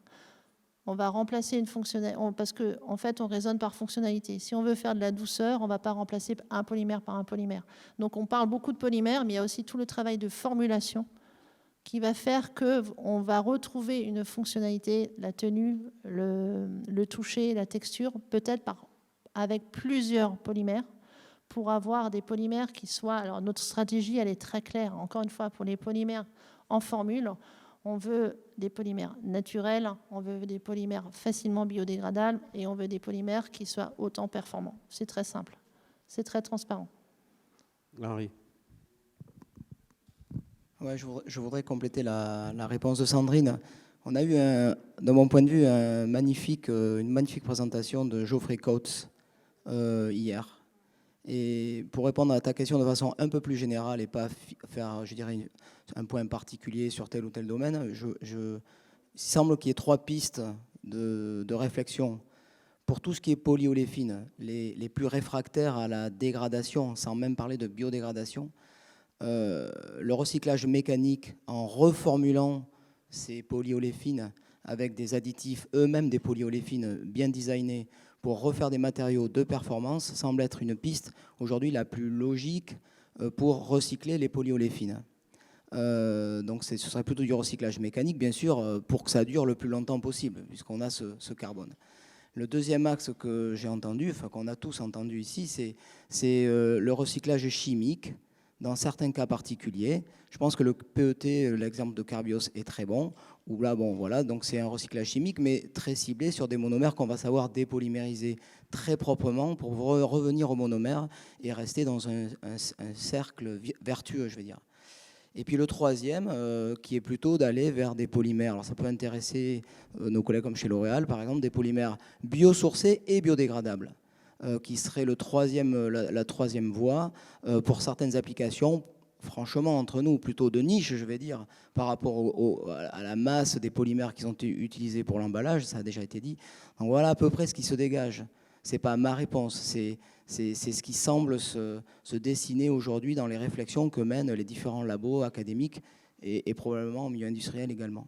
On va remplacer une fonctionnalité, parce qu'en fait, on raisonne par fonctionnalité. Si on veut faire de la douceur, on ne va pas remplacer un polymère par un polymère. Donc, on parle beaucoup de polymères, mais il y a aussi tout le travail de formulation qui va faire qu'on va retrouver une fonctionnalité, la tenue, le toucher, la texture, peut-être avec plusieurs polymères, pour avoir des polymères qui soient... Alors, notre stratégie, elle est très claire. Encore une fois, pour les polymères en formule, on veut des polymères naturels, on veut des polymères facilement biodégradables et on veut des polymères qui soient autant performants. C'est très simple. C'est très transparent. Henri. Ouais, je voudrais compléter la réponse de Sandrine. On a eu, de mon point de vue, une magnifique présentation de Geoffrey Coates hier. Et pour répondre à ta question de façon un peu plus générale et pas faire, je dirais, un point particulier sur tel ou tel domaine, il semble qu'il y ait 3 pistes de réflexion. Pour tout ce qui est polyoléfines, les plus réfractaires à la dégradation, sans même parler de biodégradation, le recyclage mécanique en reformulant ces polyoléfines avec des additifs, eux-mêmes des polyoléfines bien designés, pour refaire des matériaux de performance semble être une piste aujourd'hui la plus logique pour recycler les polyoléfines. Donc ce serait plutôt du recyclage mécanique, bien sûr, pour que ça dure le plus longtemps possible, puisqu'on a ce carbone. Le deuxième axe que j'ai entendu, enfin qu'on a tous entendu ici, c'est le recyclage chimique dans certains cas particuliers. Je pense que le PET, l'exemple de Carbios, est très bon. Où là, bon, voilà, donc c'est un recyclage chimique, mais très ciblé sur des monomères qu'on va savoir dépolymériser très proprement pour revenir au monomère et rester dans un cercle vertueux, je vais dire. Et puis le troisième, qui est plutôt d'aller vers des polymères. Alors ça peut intéresser nos collègues comme chez L'Oréal, par exemple, des polymères biosourcés et biodégradables, qui serait la troisième voie pour certaines applications, franchement, entre nous, plutôt de niche, je vais dire, par rapport à la masse des polymères qui sont utilisés pour l'emballage, ça a déjà été dit. Donc voilà à peu près ce qui se dégage. Ce n'est pas ma réponse, c'est ce qui semble se dessiner aujourd'hui dans les réflexions que mènent les différents labos académiques et probablement au milieu industriel également.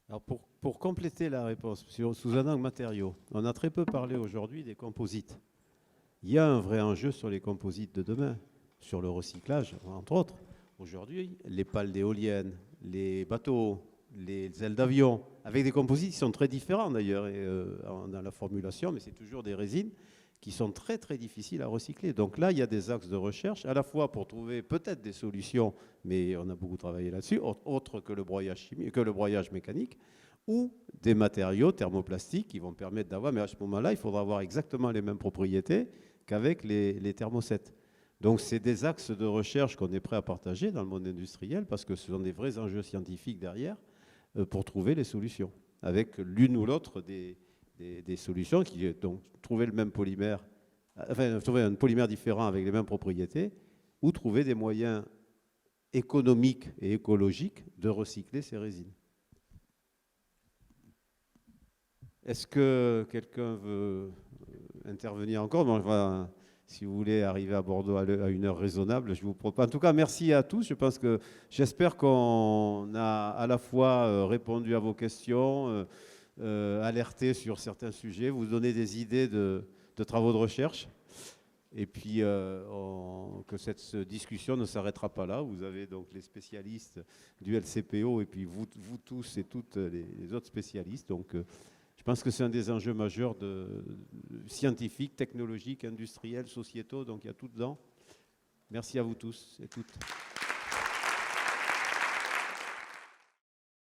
Alors pour compléter la réponse, sous un angle matériaux, on a très peu parlé aujourd'hui des composites. Il y a un vrai enjeu sur les composites de demain, sur le recyclage, entre autres. Aujourd'hui, les pales d'éoliennes, les bateaux, les ailes d'avion, avec des composites qui sont très différents d'ailleurs dans la formulation, mais c'est toujours des résines qui sont très très difficiles à recycler. Donc là, il y a des axes de recherche, à la fois pour trouver peut-être des solutions, mais on a beaucoup travaillé là-dessus, autres que le broyage chimique, que le broyage mécanique, ou des matériaux thermoplastiques qui vont permettre d'avoir, mais à ce moment-là, il faudra avoir exactement les mêmes propriétés qu'avec les thermosets. Donc c'est des axes de recherche qu'on est prêt à partager dans le monde industriel parce que ce sont des vrais enjeux scientifiques derrière pour trouver les solutions, avec l'une ou l'autre des solutions qui est donc trouver le même polymère, enfin trouver un polymère différent avec les mêmes propriétés ou trouver des moyens économiques et écologiques de recycler ces résines. Est-ce que quelqu'un veut intervenir encore? Bon, si vous voulez arriver à Bordeaux à une heure raisonnable, je vous propose. En tout cas, merci à tous. J'espère qu'on a à la fois répondu à vos questions, alerté sur certains sujets, vous donner des idées de travaux de recherche. Et puis, que cette discussion ne s'arrêtera pas là. Vous avez donc les spécialistes du LCPO et puis vous tous et toutes les autres spécialistes. Donc, Je pense que c'est un des enjeux majeurs scientifiques, technologiques, industriels, sociétaux, donc il y a tout dedans. Merci à vous tous et toutes.